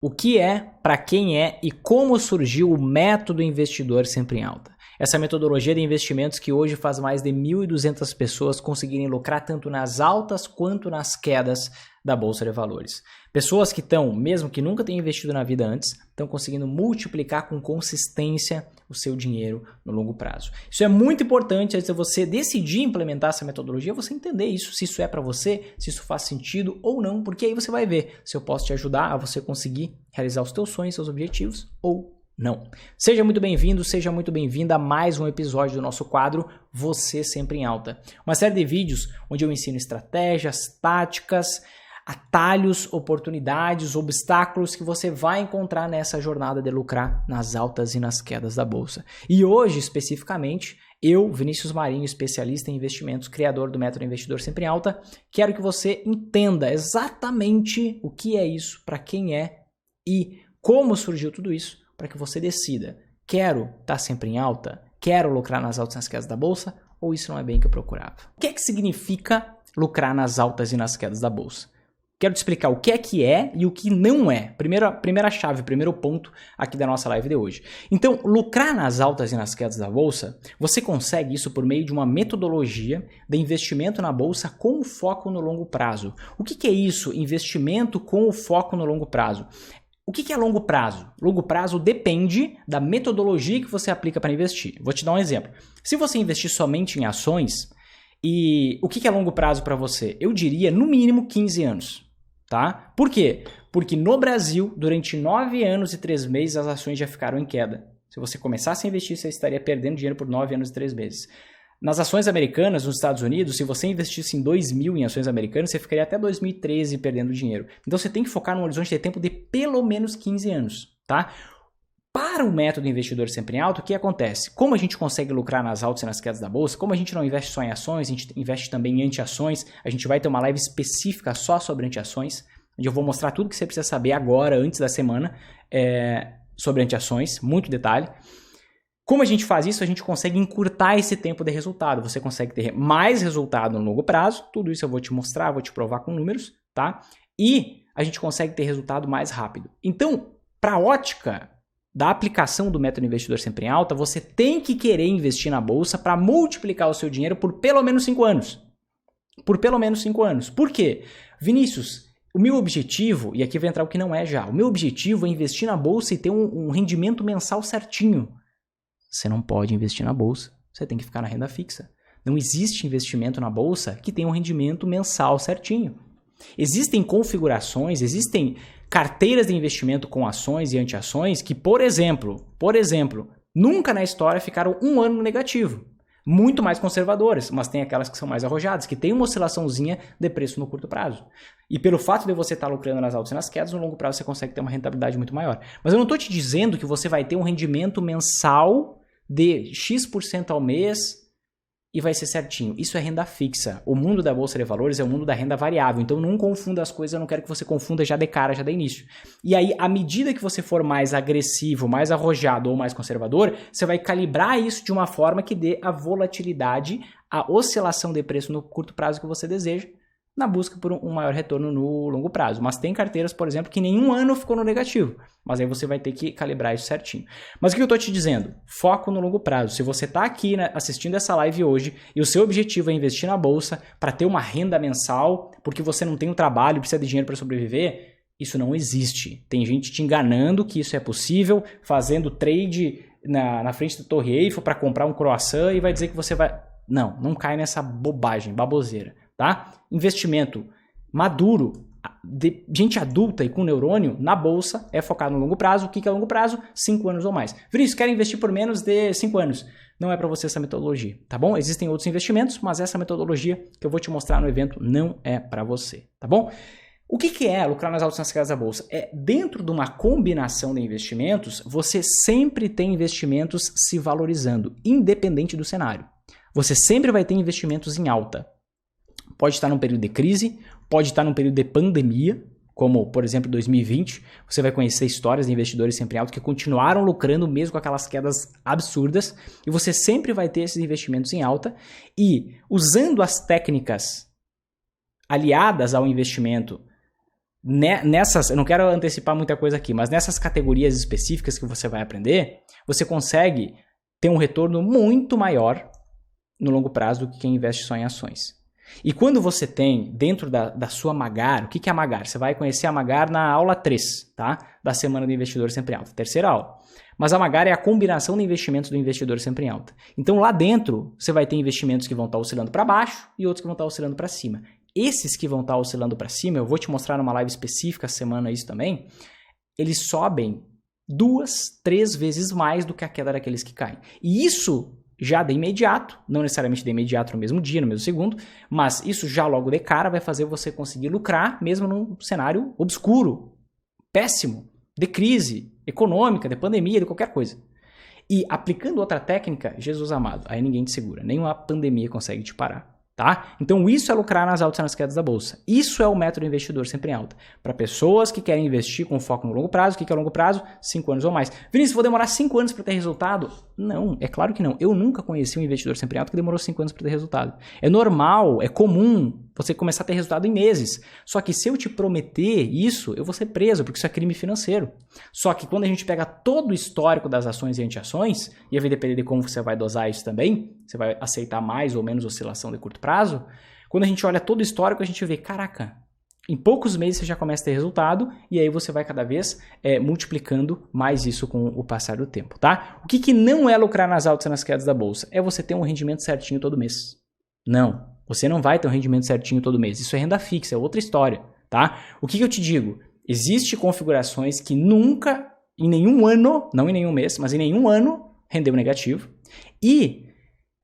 O que é, para quem é e como surgiu o método investidor sempre em alta. Essa metodologia de investimentos que hoje faz mais de 1.200 pessoas conseguirem lucrar tanto nas altas quanto nas quedas da Bolsa de Valores. Pessoas que estão, mesmo que nunca tenham investido na vida antes, estão conseguindo multiplicar com consistência o seu dinheiro no longo prazo. Isso é muito importante antes de você decidir implementar essa metodologia, você entender isso, se isso é para você, se isso faz sentido ou não, porque aí você vai ver se eu posso te ajudar a você conseguir realizar os teus sonhos, seus objetivos ou não. Seja muito bem-vindo, seja muito bem-vinda a mais um episódio do nosso quadro Você Sempre em Alta. Uma série de vídeos onde eu ensino estratégias, táticas, atalhos, oportunidades, obstáculos que você vai encontrar nessa jornada de lucrar nas altas e nas quedas da bolsa. E hoje, especificamente, eu, Vinícius Marinho, especialista em investimentos, criador do método Investidor Sempre em Alta, quero que você entenda exatamente o que é isso, para quem é e como surgiu tudo isso, para que você decida, quero estar sempre em alta, quero lucrar nas altas e nas quedas da bolsa, ou isso não é bem o que eu procurava. O que é que significa lucrar nas altas e nas quedas da bolsa? Quero te explicar o que é e o que não é. Primeira chave, primeiro ponto aqui da nossa live de hoje. Então, lucrar nas altas e nas quedas da bolsa, você consegue isso por meio de uma metodologia de investimento na bolsa com foco no longo prazo. O que é isso? Investimento com o foco no longo prazo. O que é longo prazo? Longo prazo depende da metodologia que você aplica para investir. Vou te dar um exemplo. Se você investir somente em ações, e o que é longo prazo para você? Eu diria no mínimo 15 anos. Tá? Por quê? Porque no Brasil, durante 9 anos e 3 meses, as ações já ficaram em queda. Se você começasse a investir, você estaria perdendo dinheiro por 9 anos e 3 meses. Nas ações americanas, nos Estados Unidos, se você investisse em 2000 em ações americanas, você ficaria até 2013 perdendo dinheiro. Então você tem que focar num horizonte de tempo de pelo menos 15 anos. Tá? Para o método investidor sempre em alta, o que acontece? Como a gente consegue lucrar nas altas e nas quedas da bolsa, como a gente não investe só em ações, a gente investe também em anti-ações, a gente vai ter uma live específica só sobre anti-ações, onde eu vou mostrar tudo que você precisa saber agora, antes da semana, sobre anti-ações, muito detalhe. Como a gente faz isso? A gente consegue encurtar esse tempo de resultado, você consegue ter mais resultado no longo prazo, tudo isso eu vou te mostrar, vou te provar com números, tá? E a gente consegue ter resultado mais rápido. Então, para a ótica da aplicação do método investidor sempre em alta, você tem que querer investir na bolsa para multiplicar o seu dinheiro por pelo menos 5 anos. Por pelo menos 5 anos. Por quê? Vinícius, o meu objetivo, e aqui vai entrar o que não é já, o meu objetivo é investir na bolsa e ter um rendimento mensal certinho. Você não pode investir na bolsa, você tem que ficar na renda fixa. Não existe investimento na bolsa que tenha um rendimento mensal certinho. Existem configurações, existem carteiras de investimento com ações e anti-ações que, por exemplo, nunca na história ficaram 1 ano no negativo. Muito mais conservadoras, mas tem aquelas que são mais arrojadas, que tem uma oscilaçãozinha de preço no curto prazo. E pelo fato de você estar lucrando nas altas e nas quedas, no longo prazo você consegue ter uma rentabilidade muito maior. Mas eu não estou te dizendo que você vai ter um rendimento mensal de X% ao mês e vai ser certinho. Isso é renda fixa. O mundo da Bolsa de Valores é o mundo da renda variável. Então não confunda as coisas, eu não quero que você confunda já de cara, já de início. E aí, à medida que você for mais agressivo, mais arrojado ou mais conservador, você vai calibrar isso de uma forma que dê a volatilidade, a oscilação de preço no curto prazo que você deseja, na busca por um maior retorno no longo prazo. Mas tem carteiras, por exemplo, que nenhum ano ficou no negativo. Mas aí você vai ter que calibrar isso certinho. Mas o que eu estou te dizendo? Foco no longo prazo. Se você está aqui, né, assistindo essa live hoje e o seu objetivo é investir na bolsa para ter uma renda mensal, porque você não tem um trabalho, precisa de dinheiro para sobreviver, isso não existe. Tem gente te enganando que isso é possível, fazendo trade na frente da Torre Eiffel para comprar um croissant e vai dizer que você vai... Não cai nessa bobagem, baboseira. Tá? Investimento maduro, de gente adulta e com neurônio na bolsa é focado no longo prazo. O que é longo prazo? 5 anos ou mais. Vinícius, quer investir por menos de 5 anos? Não é para você essa metodologia, tá bom? Existem outros investimentos, mas essa metodologia que eu vou te mostrar no evento não é para você, tá bom? O que é lucrar nas altas e nas quedas da bolsa? É dentro de uma combinação de investimentos, você sempre tem investimentos se valorizando, independente do cenário. Você sempre vai ter investimentos em alta. Pode estar num período de crise, pode estar num período de pandemia, como, por exemplo, 2020. Você vai conhecer histórias de investidores sempre em alta que continuaram lucrando mesmo com aquelas quedas absurdas. E você sempre vai ter esses investimentos em alta. E usando as técnicas aliadas ao investimento Nessas, eu não quero antecipar muita coisa aqui, mas nessas categorias específicas que você vai aprender, você consegue ter um retorno muito maior no longo prazo do que quem investe só em ações. E quando você tem dentro da sua Magar, o que é a Magar? Você vai conhecer a Magar na aula 3, tá? Da Semana do Investidor Sempre em Alta, terceira aula. Mas a Magar é a combinação de investimentos do investidor sempre em alta. Então lá dentro você vai ter investimentos que vão estar oscilando para baixo e outros que vão estar oscilando para cima. Esses que vão estar oscilando para cima, eu vou te mostrar numa live específica essa semana isso também, eles sobem 2, 3 vezes mais do que a queda daqueles que caem. E isso já de imediato, não necessariamente de imediato no mesmo dia, no mesmo segundo, mas isso já logo de cara vai fazer você conseguir lucrar mesmo num cenário obscuro, péssimo, de crise econômica, de pandemia, de qualquer coisa. E aplicando outra técnica, Jesus amado, aí ninguém te segura, nenhuma pandemia consegue te parar. Tá? Então isso é lucrar nas altas e nas quedas da bolsa. Isso é o método investidor sempre em alta. Para pessoas que querem investir com foco no longo prazo. O que é longo prazo? 5 anos ou mais. Vinícius, vou demorar 5 anos para ter resultado? Não, é claro que não. Eu nunca conheci um investidor sempre em alta que demorou 5 anos para ter resultado. É normal, é comum você começar a ter resultado em meses. Só que se eu te prometer isso, eu vou ser preso, porque isso é crime financeiro. Só que quando a gente pega todo o histórico das ações e anti-ações, e vai depender de como você vai dosar isso também, você vai aceitar mais ou menos oscilação de curto prazo, quando a gente olha todo o histórico, a gente vê, caraca, em poucos meses você já começa a ter resultado, e aí você vai cada vez multiplicando mais isso com o passar do tempo, tá? O que não é lucrar nas altas e nas quedas da bolsa? É você ter um rendimento certinho todo mês. Não. Você não vai ter um rendimento certinho todo mês. Isso é renda fixa, é outra história, tá? O que eu te digo? Existem configurações que nunca, em nenhum ano, não em nenhum mês, mas em nenhum ano, rendeu negativo. E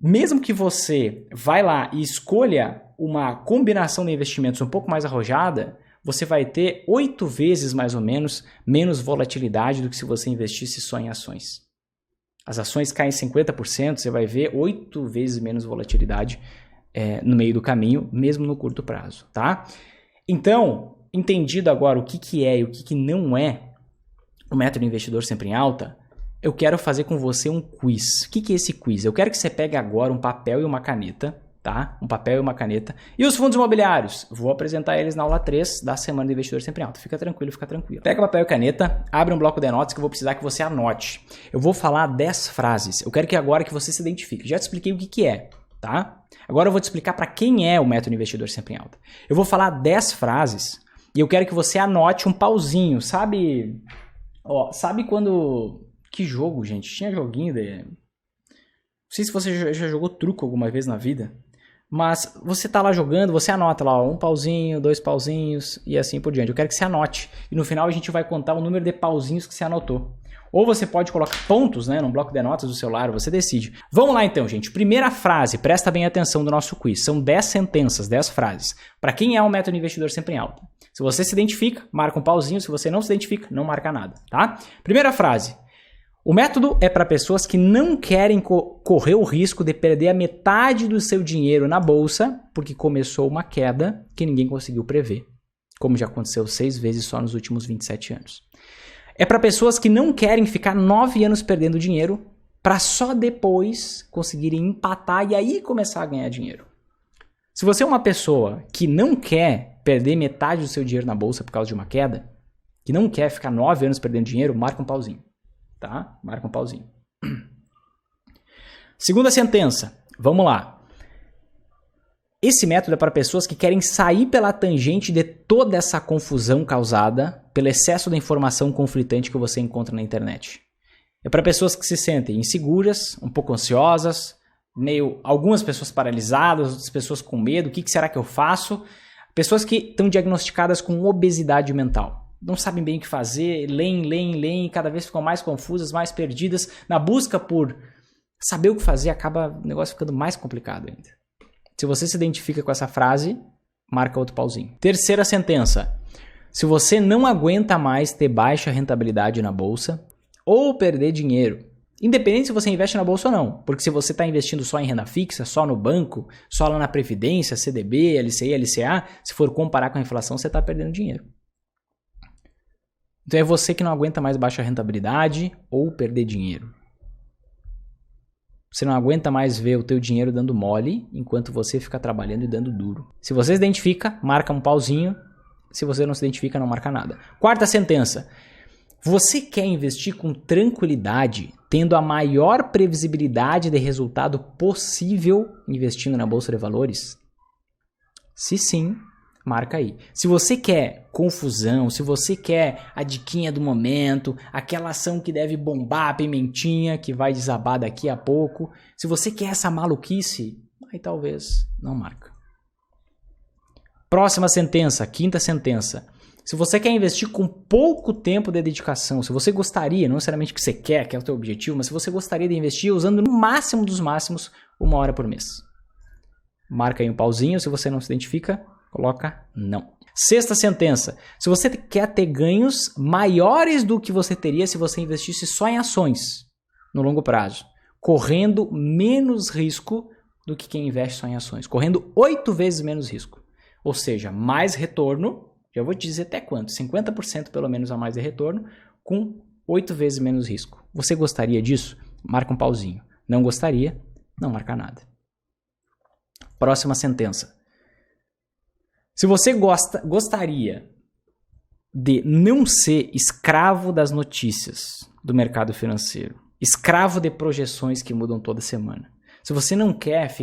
mesmo que você vai lá e escolha uma combinação de investimentos um pouco mais arrojada, você vai ter 8 vezes mais ou menos volatilidade do que se você investisse só em ações. As ações caem 50%, você vai ver 8 vezes menos volatilidade no meio do caminho, mesmo no curto prazo, tá? Então, entendido agora o que é e o que não é o método investidor sempre em alta, eu quero fazer com você um quiz. O que é esse quiz? Eu quero que você pegue agora um papel e uma caneta, tá? Um papel e uma caneta. E os fundos imobiliários? Vou apresentar eles na aula 3 da Semana do Investidor Sempre em Alta. Fica tranquilo, fica tranquilo. Pega papel e caneta, abre um bloco de notas que eu vou precisar que você anote. Eu vou falar 10 frases. Eu quero que agora que você se identifique. Já te expliquei o que é, tá? Agora eu vou te explicar para quem é o método investidor sempre em alta. Eu vou falar 10 frases e eu quero que você anote um pauzinho, sabe? Ó, sabe quando... Que jogo, gente? Tinha joguinho de... Não sei se você já jogou truco alguma vez na vida, mas você tá lá jogando, você anota lá, ó, um pauzinho, 2 pauzinhos e assim por diante. Eu quero que você anote e no final a gente vai contar o número de pauzinhos que você anotou. Ou você pode colocar pontos, né, num bloco de notas do celular, você decide. Vamos lá então, gente. Primeira frase, presta bem atenção do nosso quiz. São 10 sentenças, 10 frases. Para quem é o método investidor sempre em alta? Se você se identifica, marca um pauzinho. Se você não se identifica, não marca nada, tá? Primeira frase. O método é para pessoas que não querem correr o risco de perder a metade do seu dinheiro na bolsa porque começou uma queda que ninguém conseguiu prever, como já aconteceu 6 vezes só nos últimos 27 anos. É para pessoas que não querem ficar 9 anos perdendo dinheiro para só depois conseguirem empatar e aí começar a ganhar dinheiro. Se você é uma pessoa que não quer perder metade do seu dinheiro na bolsa por causa de uma queda, que não quer ficar 9 anos perdendo dinheiro, marca um pauzinho. Tá? Marca um pauzinho. Segunda sentença. Vamos lá. Esse método é para pessoas que querem sair pela tangente de toda essa confusão causada pelo excesso de informação conflitante que você encontra na internet. É para pessoas que se sentem inseguras, um pouco ansiosas, algumas pessoas paralisadas, outras pessoas com medo. O que será que eu faço? Pessoas que estão diagnosticadas com obesidade mental. Não sabem bem o que fazer, leem, cada vez ficam mais confusas, mais perdidas. Na busca por saber o que fazer, acaba o negócio ficando mais complicado ainda. Se você se identifica com essa frase, marca outro pauzinho. Terceira sentença. Se você não aguenta mais ter baixa rentabilidade na bolsa ou perder dinheiro, independente se você investe na bolsa ou não, porque se você está investindo só em renda fixa, só no banco, só lá na Previdência, CDB, LCI, LCA, se for comparar com a inflação, você está perdendo dinheiro. Então é você que não aguenta mais baixa rentabilidade ou perder dinheiro. Você não aguenta mais ver o teu dinheiro dando mole enquanto você fica trabalhando e dando duro. Se você se identifica, marca um pauzinho Se você não se identifica, não marca nada. Quarta sentença. Você quer investir com tranquilidade, tendo a maior previsibilidade de resultado possível investindo na Bolsa de Valores? Se sim, marca aí. Se você quer confusão, se você quer a diquinha do momento, aquela ação que deve bombar a pimentinha, que vai desabar daqui a pouco, se você quer essa maluquice, aí talvez não marca. Próxima sentença, quinta sentença. Se você quer investir com pouco tempo de dedicação, se você gostaria, não necessariamente que você quer, que é o teu objetivo, mas se você gostaria de investir usando no máximo dos máximos 1 hora por mês. Marca aí um pauzinho, se você não se identifica, coloca não. Sexta sentença. Se você quer ter ganhos maiores do que você teria se você investisse só em ações no longo prazo, correndo menos risco do que quem investe só em ações, correndo 8 vezes menos risco. Ou seja, mais retorno, já vou te dizer até quanto, 50% pelo menos a mais de retorno, com 8 vezes menos risco. Você gostaria disso? Marca um pauzinho. Não gostaria? Não marca nada. Próxima sentença. Se você gostaria de não ser escravo das notícias do mercado financeiro, escravo de projeções que mudam toda semana, se você não quer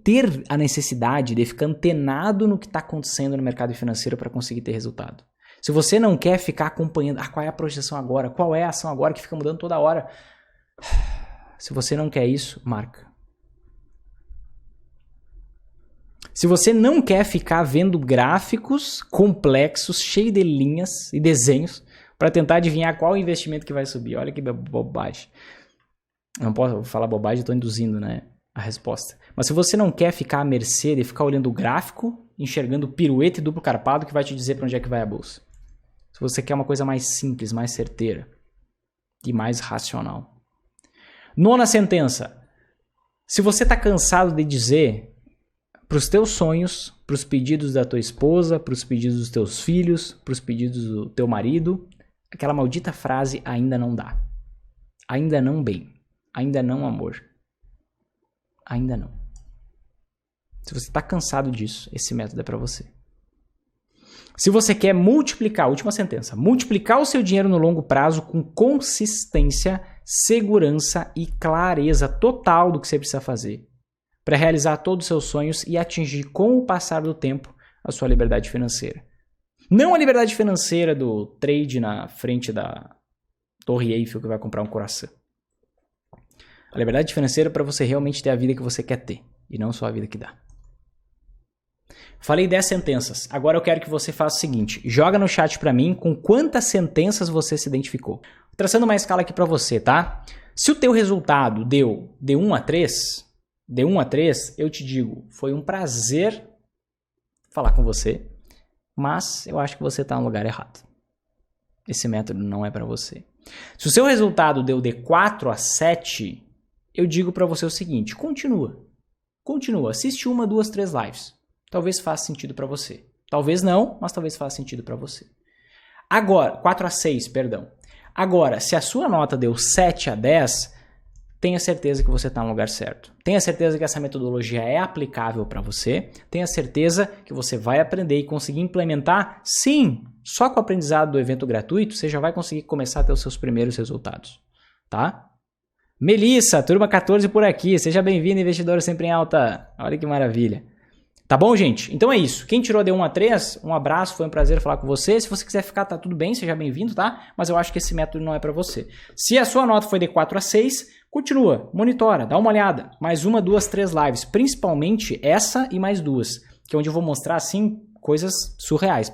ter a necessidade de ficar antenado no que está acontecendo no mercado financeiro para conseguir ter resultado, se você não quer ficar acompanhando qual é a projeção agora, qual é a ação agora que fica mudando toda hora, se você não quer isso, marca. Se você não quer ficar vendo gráficos complexos, cheios de linhas e desenhos para tentar adivinhar qual investimento que vai subir, olha que bobagem. Não posso falar bobagem, estou induzindo, né, a resposta. Mas se você não quer ficar à mercê de ficar olhando o gráfico, enxergando pirueta e duplo carpado que vai te dizer para onde é que vai a bolsa. Se você quer uma coisa mais simples, mais certeira e mais racional. Nona sentença. Se você está cansado de dizer para os teus sonhos, para os pedidos da tua esposa, para os pedidos dos teus filhos, para os pedidos do teu marido, aquela maldita frase ainda não dá. Ainda não bem. Ainda não amor. Ainda não. Se você está cansado disso, esse método é para você. Se você quer multiplicar, última sentença, multiplicar o seu dinheiro no longo prazo com consistência, segurança e clareza total do que você precisa fazer para realizar todos os seus sonhos e atingir com o passar do tempo a sua liberdade financeira. Não a liberdade financeira do trade na frente da Torre Eiffel que vai comprar um coração. A liberdade financeira é para você realmente ter a vida que você quer ter e não só a vida que dá. Falei 10 sentenças. Agora eu quero que você faça o seguinte. Joga no chat para mim com quantas sentenças você se identificou. Traçando uma escala aqui para você, tá? Se o teu resultado deu de 1 a 3, eu te digo, foi um prazer falar com você, mas eu acho que você está no lugar errado. Esse método não é para você. Se o seu resultado deu de 4 a 7, eu digo para você o seguinte, continua, assiste 1, 2, 3 lives. Talvez faça sentido para você. Talvez não, mas talvez faça sentido para você. Agora, 4 a 6, perdão. Agora, se a sua nota deu 7 a 10, tenha certeza que você está no lugar certo. Tenha certeza que essa metodologia é aplicável para você. Tenha certeza que você vai aprender e conseguir implementar. Sim, só com o aprendizado do evento gratuito, você já vai conseguir começar a ter os seus primeiros resultados. Tá? Melissa, turma 14 por aqui. Seja bem-vindo, investidor sempre em alta. Olha que maravilha. Tá bom, gente? Então é isso. Quem tirou de 1 a 3, um abraço, foi um prazer falar com você. Se você quiser ficar, tá tudo bem, seja bem-vindo, tá? Mas eu acho que esse método não é para você. Se a sua nota foi de 4 a 6, continua, monitora, dá uma olhada. Mais 1, 2, 3 lives, principalmente essa e mais 2, que é onde eu vou mostrar, assim, coisas surreais.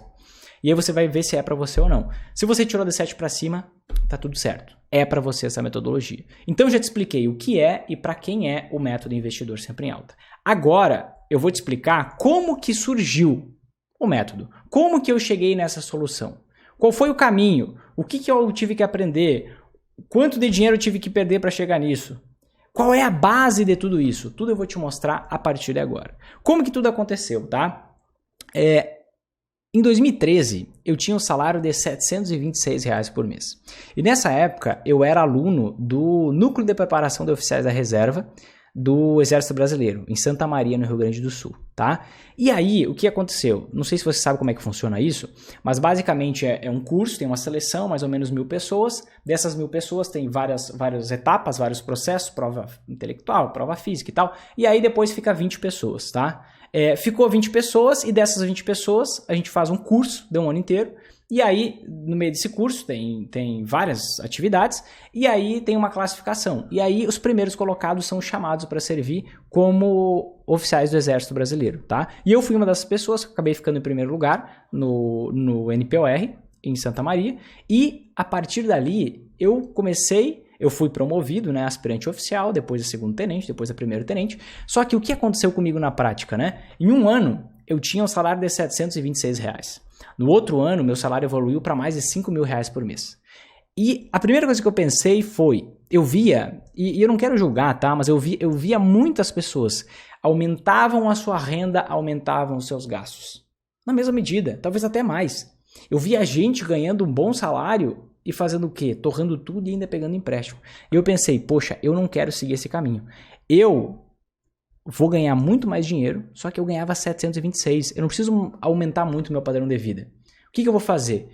E aí você vai ver se é para você ou não. Se você tirou de 7 para cima, tá tudo certo. É para você essa metodologia. Então eu já te expliquei o que é e para quem é o método investidor sempre em alta. Agora eu vou te explicar como que surgiu o método. Como que eu cheguei nessa solução. Qual foi o caminho? O que eu tive que aprender? Quanto de dinheiro eu tive que perder para chegar nisso? Qual é a base de tudo isso? Tudo eu vou te mostrar a partir de agora. Como que tudo aconteceu, tá? Em 2013, eu tinha um salário de R$ 726 por mês. E nessa época, eu era aluno do Núcleo de Preparação de Oficiais da Reserva, do Exército Brasileiro, em Santa Maria, no Rio Grande do Sul, tá? E aí, o que aconteceu? Não sei se você sabe como é que funciona isso, mas basicamente é um curso, tem uma seleção, mais ou menos 1.000 pessoas. Dessas 1.000 pessoas tem várias etapas, vários processos, prova intelectual, prova física e tal. E aí depois fica 20 pessoas, tá? Ficou 20 pessoas e dessas 20 pessoas a gente faz um curso de um ano inteiro. E aí, no meio desse curso, tem várias atividades, e aí tem uma classificação. E aí, os primeiros colocados são chamados para servir como oficiais do Exército Brasileiro, tá? E eu fui uma dessas pessoas, acabei ficando em primeiro lugar no NPOR, em Santa Maria, e a partir dali, eu fui promovido, né, aspirante oficial, depois a segundo tenente, depois a primeiro tenente. Só que o que aconteceu comigo na prática, né? Em um ano, eu tinha um salário de R$726. No outro ano, meu salário evoluiu para mais de R$5.000 por mês. E a primeira coisa que eu pensei foi, eu via, e eu não quero julgar, tá? Mas eu via muitas pessoas aumentavam a sua renda, aumentavam os seus gastos. Na mesma medida, talvez até mais. Eu via gente ganhando um bom salário e fazendo o quê? Torrando tudo e ainda pegando empréstimo. E eu pensei, poxa, eu não quero seguir esse caminho. Eu vou ganhar muito mais dinheiro, só que eu ganhava 726. Eu não preciso aumentar muito o meu padrão de vida. O que eu vou fazer?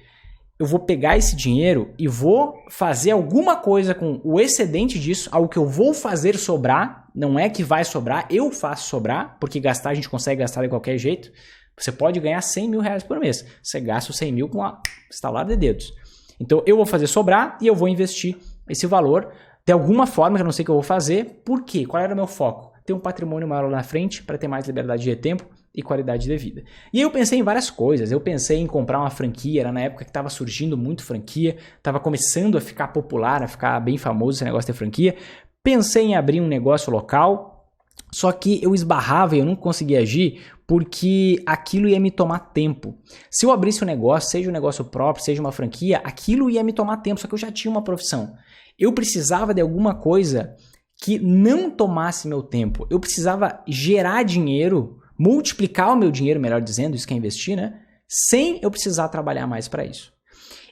Eu vou pegar esse dinheiro e vou fazer alguma coisa com o excedente disso, algo que eu vou fazer sobrar. Não é que vai sobrar, eu faço sobrar, porque gastar a gente consegue gastar de qualquer jeito. Você pode ganhar R$100.000 por mês. Você gasta os 100 mil com a estalar de dedos. Então eu vou fazer sobrar e eu vou investir esse valor de alguma forma, que eu não sei o que eu vou fazer. Por quê? Qual era o meu foco? Ter um patrimônio maior na frente para ter mais liberdade de tempo e qualidade de vida. E aí eu pensei em várias coisas. Eu pensei em comprar uma franquia, era na época que estava surgindo muito franquia, estava começando a ficar popular, a ficar bem famoso esse negócio de franquia. Pensei em abrir um negócio local, só que eu esbarrava e eu não conseguia agir porque aquilo ia me tomar tempo. Se eu abrisse um negócio, seja um negócio próprio, seja uma franquia, aquilo ia me tomar tempo, só que eu já tinha uma profissão. Eu precisava de alguma coisa que não tomasse meu tempo. Eu precisava gerar dinheiro, multiplicar o meu dinheiro, melhor dizendo, isso que é investir, né? Sem eu precisar trabalhar mais para isso.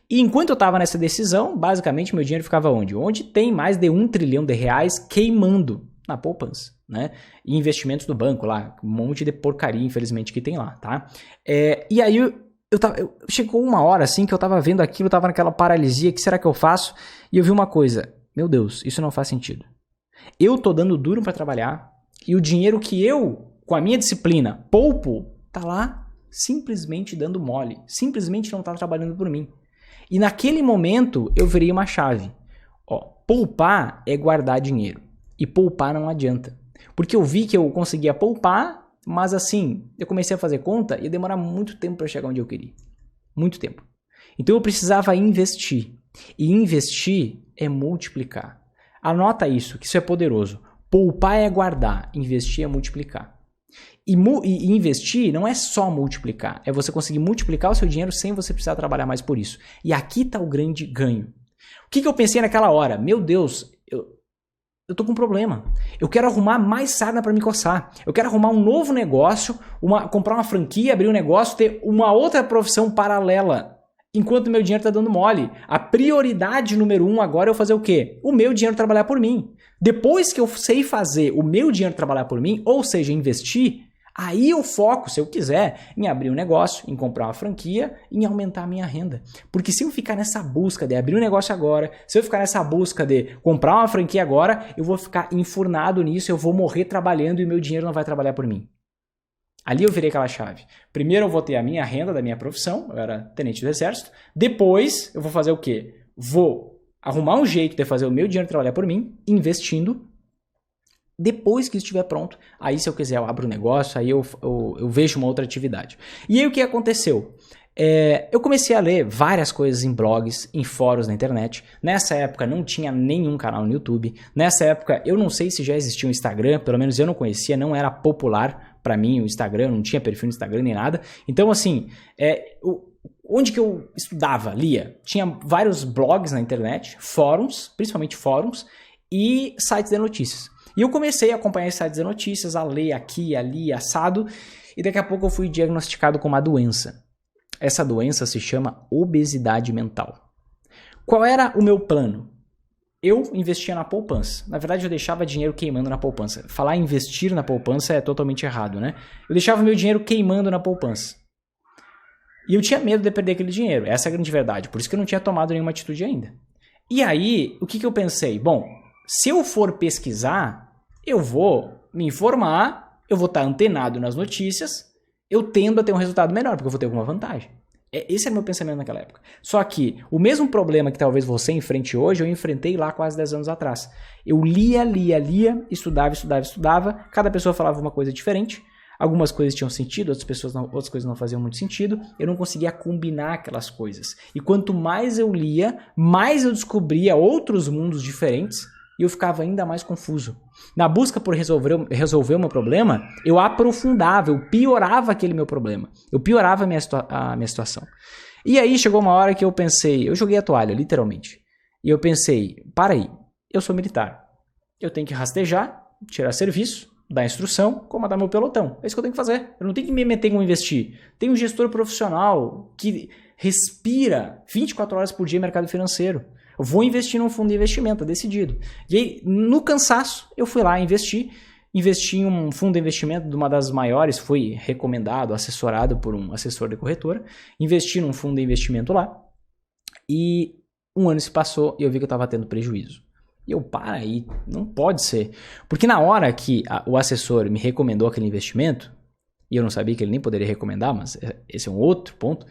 E enquanto eu estava nessa decisão, basicamente meu dinheiro ficava onde? Onde tem mais de R$1 trilhão queimando na poupança, né? E investimentos do banco lá, um monte de porcaria, infelizmente, que tem lá, tá? E aí chegou uma hora assim que eu tava vendo aquilo, tava naquela paralisia, o que será que eu faço? E eu vi uma coisa, meu Deus, isso não faz sentido. Eu tô dando duro para trabalhar e o dinheiro que eu, com a minha disciplina, poupo, tá lá simplesmente dando mole, simplesmente não tá trabalhando por mim. E naquele momento eu virei uma chave. Poupar é guardar dinheiro. E poupar não adianta. Porque eu vi que eu conseguia poupar, mas assim, eu comecei a fazer conta e ia demorar muito tempo para chegar onde eu queria. Muito tempo. Então eu precisava investir. E investir é multiplicar. Anota isso, que isso é poderoso. Poupar é guardar, investir é multiplicar. E investir não é só multiplicar, é você conseguir multiplicar o seu dinheiro sem você precisar trabalhar mais por isso. E aqui está o grande ganho. O que eu pensei naquela hora? Meu Deus, eu tô com um problema. Eu quero arrumar mais sarna para me coçar. Eu quero arrumar um novo negócio, comprar uma franquia, abrir um negócio, ter uma outra profissão paralela. Enquanto meu dinheiro tá dando mole. A prioridade número 1 agora é eu fazer o quê? O meu dinheiro trabalhar por mim. Depois que eu sei fazer o meu dinheiro trabalhar por mim, ou seja, investir, aí eu foco, se eu quiser, em abrir um negócio, em comprar uma franquia, em aumentar a minha renda. Porque se eu ficar nessa busca de abrir um negócio agora, se eu ficar nessa busca de comprar uma franquia agora, eu vou ficar enfurnado nisso, eu vou morrer trabalhando e o meu dinheiro não vai trabalhar por mim. Ali eu virei aquela chave. Primeiro eu vou ter a minha renda da minha profissão, eu era tenente do exército. Depois eu vou fazer o quê? Vou arrumar um jeito de fazer o meu dinheiro trabalhar por mim, investindo. Depois que isso estiver pronto, aí se eu quiser eu abro um negócio, aí eu vejo uma outra atividade. E aí o que aconteceu? Eu comecei a ler várias coisas em blogs, em fóruns na internet. Nessa época não tinha nenhum canal no YouTube. Nessa época eu não sei se já existia um Instagram, pelo menos eu não conhecia, não era popular para mim o Instagram, não tinha perfil no Instagram nem nada. Então assim, onde que eu estudava, lia? Tinha vários blogs na internet, fóruns, principalmente fóruns, e sites de notícias. E eu comecei a acompanhar esses sites de notícias, a ler aqui, ali, assado, e daqui a pouco eu fui diagnosticado com uma doença. Essa doença se chama obesidade mental. Qual era o meu plano? eu investia na poupança. Na verdade, eu deixava dinheiro queimando na poupança. Falar em investir na poupança é totalmente errado, né? Eu deixava meu dinheiro queimando na poupança. E eu tinha medo de perder aquele dinheiro. Essa é a grande verdade. Por isso que eu não tinha tomado nenhuma atitude ainda. E aí, o que eu pensei? Bom, se eu for pesquisar, eu vou me informar, eu vou estar antenado nas notícias, eu tendo a ter um resultado melhor, porque eu vou ter alguma vantagem. Esse era o meu pensamento naquela época. Só que o mesmo problema que talvez você enfrente hoje, eu enfrentei lá quase 10 anos atrás. Eu lia, estudava, cada pessoa falava uma coisa diferente, algumas coisas tinham sentido, outras coisas não faziam muito sentido, eu não conseguia combinar aquelas coisas. E quanto mais eu lia, mais eu descobria outros mundos diferentes, e eu ficava ainda mais confuso. Na busca por resolver o meu problema, eu aprofundava, eu piorava aquele meu problema. Eu piorava a minha situação. E aí chegou uma hora que eu pensei, eu joguei a toalha, literalmente. E eu pensei, para aí, eu sou militar. Eu tenho que rastejar, tirar serviço, dar instrução, comandar meu pelotão. É isso que eu tenho que fazer. Eu não tenho que me meter em investir. Tem um gestor profissional que respira 24 horas por dia no mercado financeiro. Eu vou investir num fundo de investimento, tá decidido. E aí, no cansaço, eu fui lá investir em um fundo de investimento de uma das maiores, fui recomendado, assessorado por um assessor de corretora, investi num fundo de investimento lá, e um ano se passou e eu vi que eu estava tendo prejuízo. E eu, para aí, não pode ser. Porque na hora que o assessor me recomendou aquele investimento, e eu não sabia que ele nem poderia recomendar, mas esse é um outro ponto,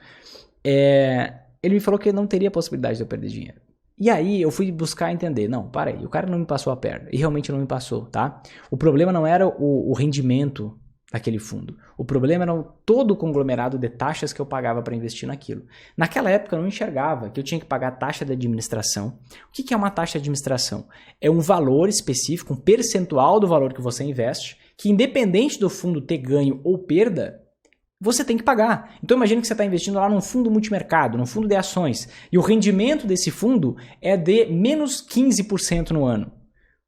ele me falou que não teria possibilidade de eu perder dinheiro. E aí eu fui buscar entender, não, para aí, o cara não me passou a perna, e realmente não me passou, tá? O problema não era o rendimento daquele fundo, o problema era todo o conglomerado de taxas que eu pagava para investir naquilo. Naquela época eu não enxergava que eu tinha que pagar taxa de administração. O que é uma taxa de administração? É um valor específico, um percentual do valor que você investe, que independente do fundo ter ganho ou perda, você tem que pagar. Então imagine que você está investindo lá num fundo multimercado, num fundo de ações, e o rendimento desse fundo é de menos 15% no ano.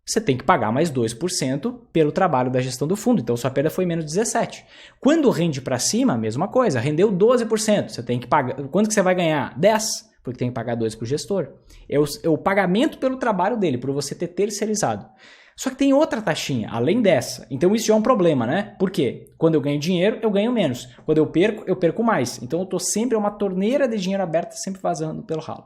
Você tem que pagar mais 2% pelo trabalho da gestão do fundo, então sua perda foi menos 17%. Quando rende para cima, a mesma coisa, rendeu 12%, você tem que pagar. Quanto que você vai ganhar? 10%, porque tem que pagar 2% para o gestor. É o pagamento pelo trabalho dele, por você ter terceirizado. Só que tem outra taxinha, além dessa. Então isso já é um problema, né? Por quê? Quando eu ganho dinheiro, eu ganho menos. Quando eu perco mais. Então eu estou sempre uma torneira de dinheiro aberta, sempre vazando pelo ralo.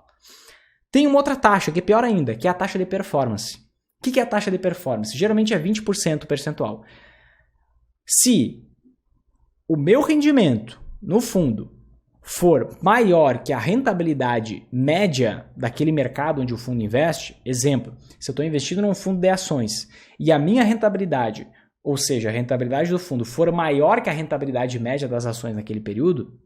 Tem uma outra taxa, que é pior ainda, que é a taxa de performance. O que é a taxa de performance? Geralmente é 20% percentual. Se o meu rendimento no fundo for maior que a rentabilidade média daquele mercado onde o fundo investe, exemplo, se eu estou investindo num fundo de ações e a minha rentabilidade, ou seja, a rentabilidade do fundo for maior que a rentabilidade média das ações naquele período,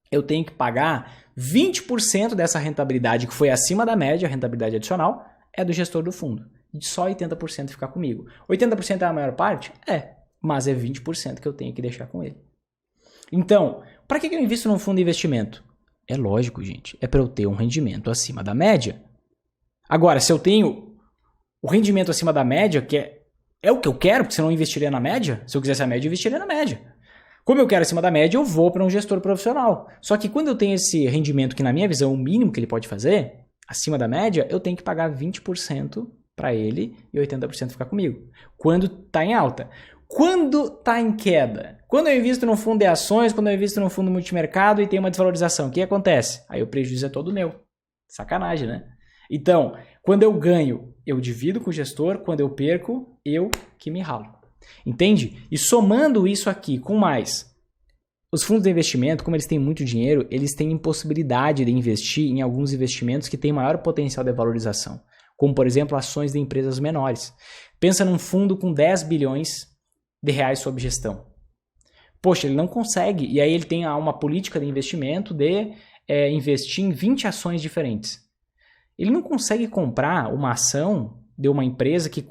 eu tenho que pagar 20% dessa rentabilidade que foi acima da média, a rentabilidade adicional, é do gestor do fundo. E só 80% ficar comigo. 80% é a maior parte? É, mas é 20% que eu tenho que deixar com ele. Então, para que eu invisto num fundo de investimento? É lógico, gente. É para eu ter um rendimento acima da média. Agora, se eu tenho o rendimento acima da média, que é o que eu quero, porque senão eu investiria na média. Se eu quisesse a média, eu investiria na média. Como eu quero acima da média, eu vou para um gestor profissional. Só que quando eu tenho esse rendimento, que na minha visão é o mínimo que ele pode fazer, acima da média, eu tenho que pagar 20% para ele e 80% ficar comigo. Quando está em alta. Quando está em queda, quando eu invisto num fundo de ações, quando eu invisto num fundo multimercado e tem uma desvalorização, o que acontece? Aí o prejuízo é todo meu. Sacanagem, né? Então, quando eu ganho, eu divido com o gestor, quando eu perco, eu que me ralo. Entende? E somando isso aqui com mais, os fundos de investimento, como eles têm muito dinheiro, eles têm impossibilidade de investir em alguns investimentos que têm maior potencial de valorização, como por exemplo ações de empresas menores. Pensa num fundo com 10 bilhões de reais sob gestão. Poxa, ele não consegue. E aí ele tem uma política de investimento de investir em 20 ações diferentes. Ele não consegue comprar uma ação de uma empresa que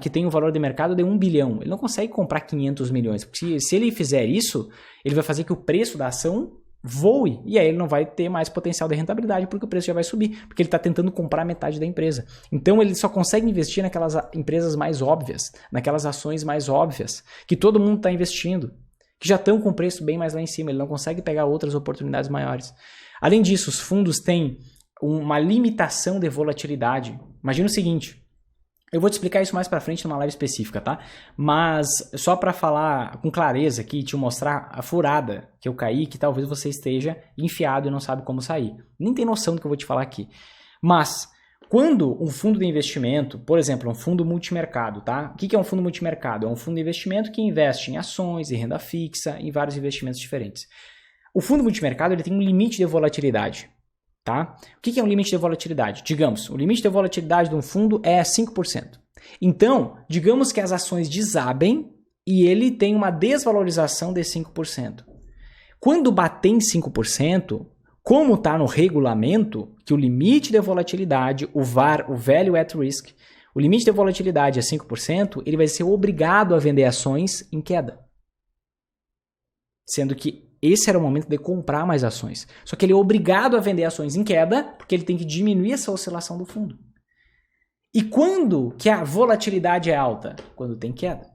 tem um valor de mercado de 1 bilhão. Ele não consegue comprar 500 milhões. Porque se ele fizer isso, ele vai fazer que o preço da ação voe. E aí ele não vai ter mais potencial de rentabilidade, porque o preço já vai subir. Porque ele está tentando comprar metade da empresa. Então ele só consegue investir naquelas empresas mais óbvias, naquelas ações mais óbvias, que todo mundo está investindo, que já estão com preço bem mais lá em cima. Ele não consegue pegar outras oportunidades maiores. Além disso, os fundos têm uma limitação de volatilidade. imagina o seguinte, eu vou te explicar isso mais pra frente numa live específica, tá? Mas só pra falar com clareza aqui, te mostrar a furada que eu caí, que talvez você esteja enfiado e não sabe como sair. Nem tem noção do que eu vou te falar aqui. Mas quando um fundo de investimento, por exemplo, um fundo multimercado, tá? O que é um fundo multimercado? É um fundo de investimento que investe em ações, em renda fixa, em vários investimentos diferentes. O fundo multimercado ele tem um limite de volatilidade, tá? O que é um limite de volatilidade? Digamos, o limite de volatilidade de um fundo é 5%. Então, digamos que as ações desabem e ele tem uma desvalorização de 5%. Quando bater em 5%, como está no regulamento, que o limite de volatilidade, o VaR, o Value at Risk, o limite de volatilidade é 5%, ele vai ser obrigado a vender ações em queda. Sendo que esse era o momento de comprar mais ações. Só que ele é obrigado a vender ações em queda, porque ele tem que diminuir essa oscilação do fundo. E quando que a volatilidade é alta? Quando tem queda.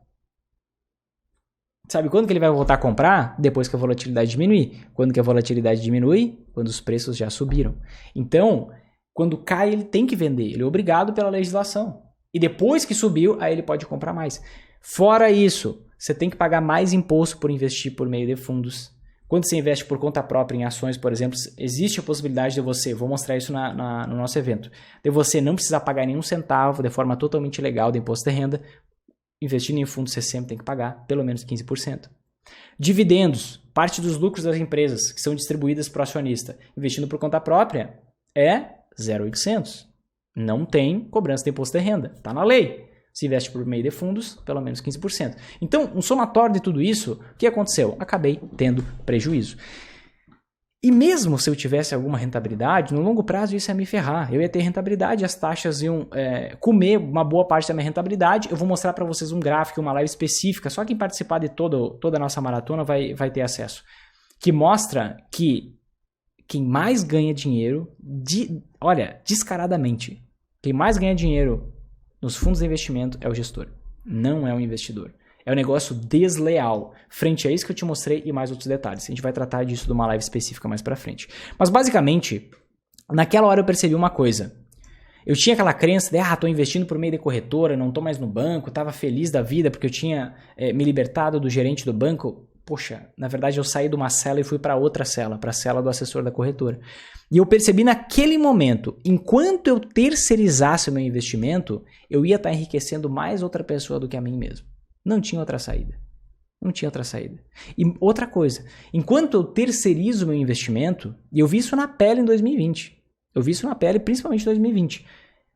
Sabe quando que ele vai voltar a comprar? Depois que a volatilidade diminuir. Quando que a volatilidade diminui? Quando os preços já subiram. Então, quando cai, ele tem que vender. Ele é obrigado pela legislação. E depois que subiu, aí ele pode comprar mais. Fora isso, você tem que pagar mais imposto por investir por meio de fundos. Quando você investe por conta própria em ações, por exemplo, existe a possibilidade de você, vou mostrar isso no nosso evento, de você não precisar pagar nenhum centavo de forma totalmente legal de imposto de renda. Investindo em fundos, você sempre tem que pagar pelo menos 15%. Dividendos, parte dos lucros das empresas que são distribuídas para o acionista, investindo por conta própria, é 0,800. Não tem cobrança de imposto de renda. Está na lei. Se investe por meio de fundos, pelo menos 15%. Então, um somatório de tudo isso, o que aconteceu? Acabei tendo prejuízo. E mesmo se eu tivesse alguma rentabilidade, no longo prazo isso ia me ferrar. Eu ia ter rentabilidade, as taxas iam comer uma boa parte da minha rentabilidade. Eu vou mostrar para vocês um gráfico, uma live específica, só quem participar de toda a nossa maratona vai ter acesso. Que mostra que quem mais ganha dinheiro, descaradamente, quem mais ganha dinheiro nos fundos de investimento é o gestor, não é o investidor. É um negócio desleal, frente a isso que eu te mostrei e mais outros detalhes. A gente vai tratar disso numa live específica mais pra frente. Mas basicamente, naquela hora eu percebi uma coisa. Eu tinha aquela crença de, tô investindo por meio de corretora, não tô mais no banco, tava feliz da vida porque eu tinha me libertado do gerente do banco. Poxa, na verdade eu saí de uma cela e fui para outra cela, para a cela do assessor da corretora. E eu percebi naquele momento, enquanto eu terceirizasse o meu investimento, eu ia estar enriquecendo mais outra pessoa do que a mim mesmo. Não tinha outra saída. Não tinha outra saída. E outra coisa, enquanto eu terceirizo o meu investimento, e eu vi isso na pele em 2020, eu vi isso na pele principalmente em 2020,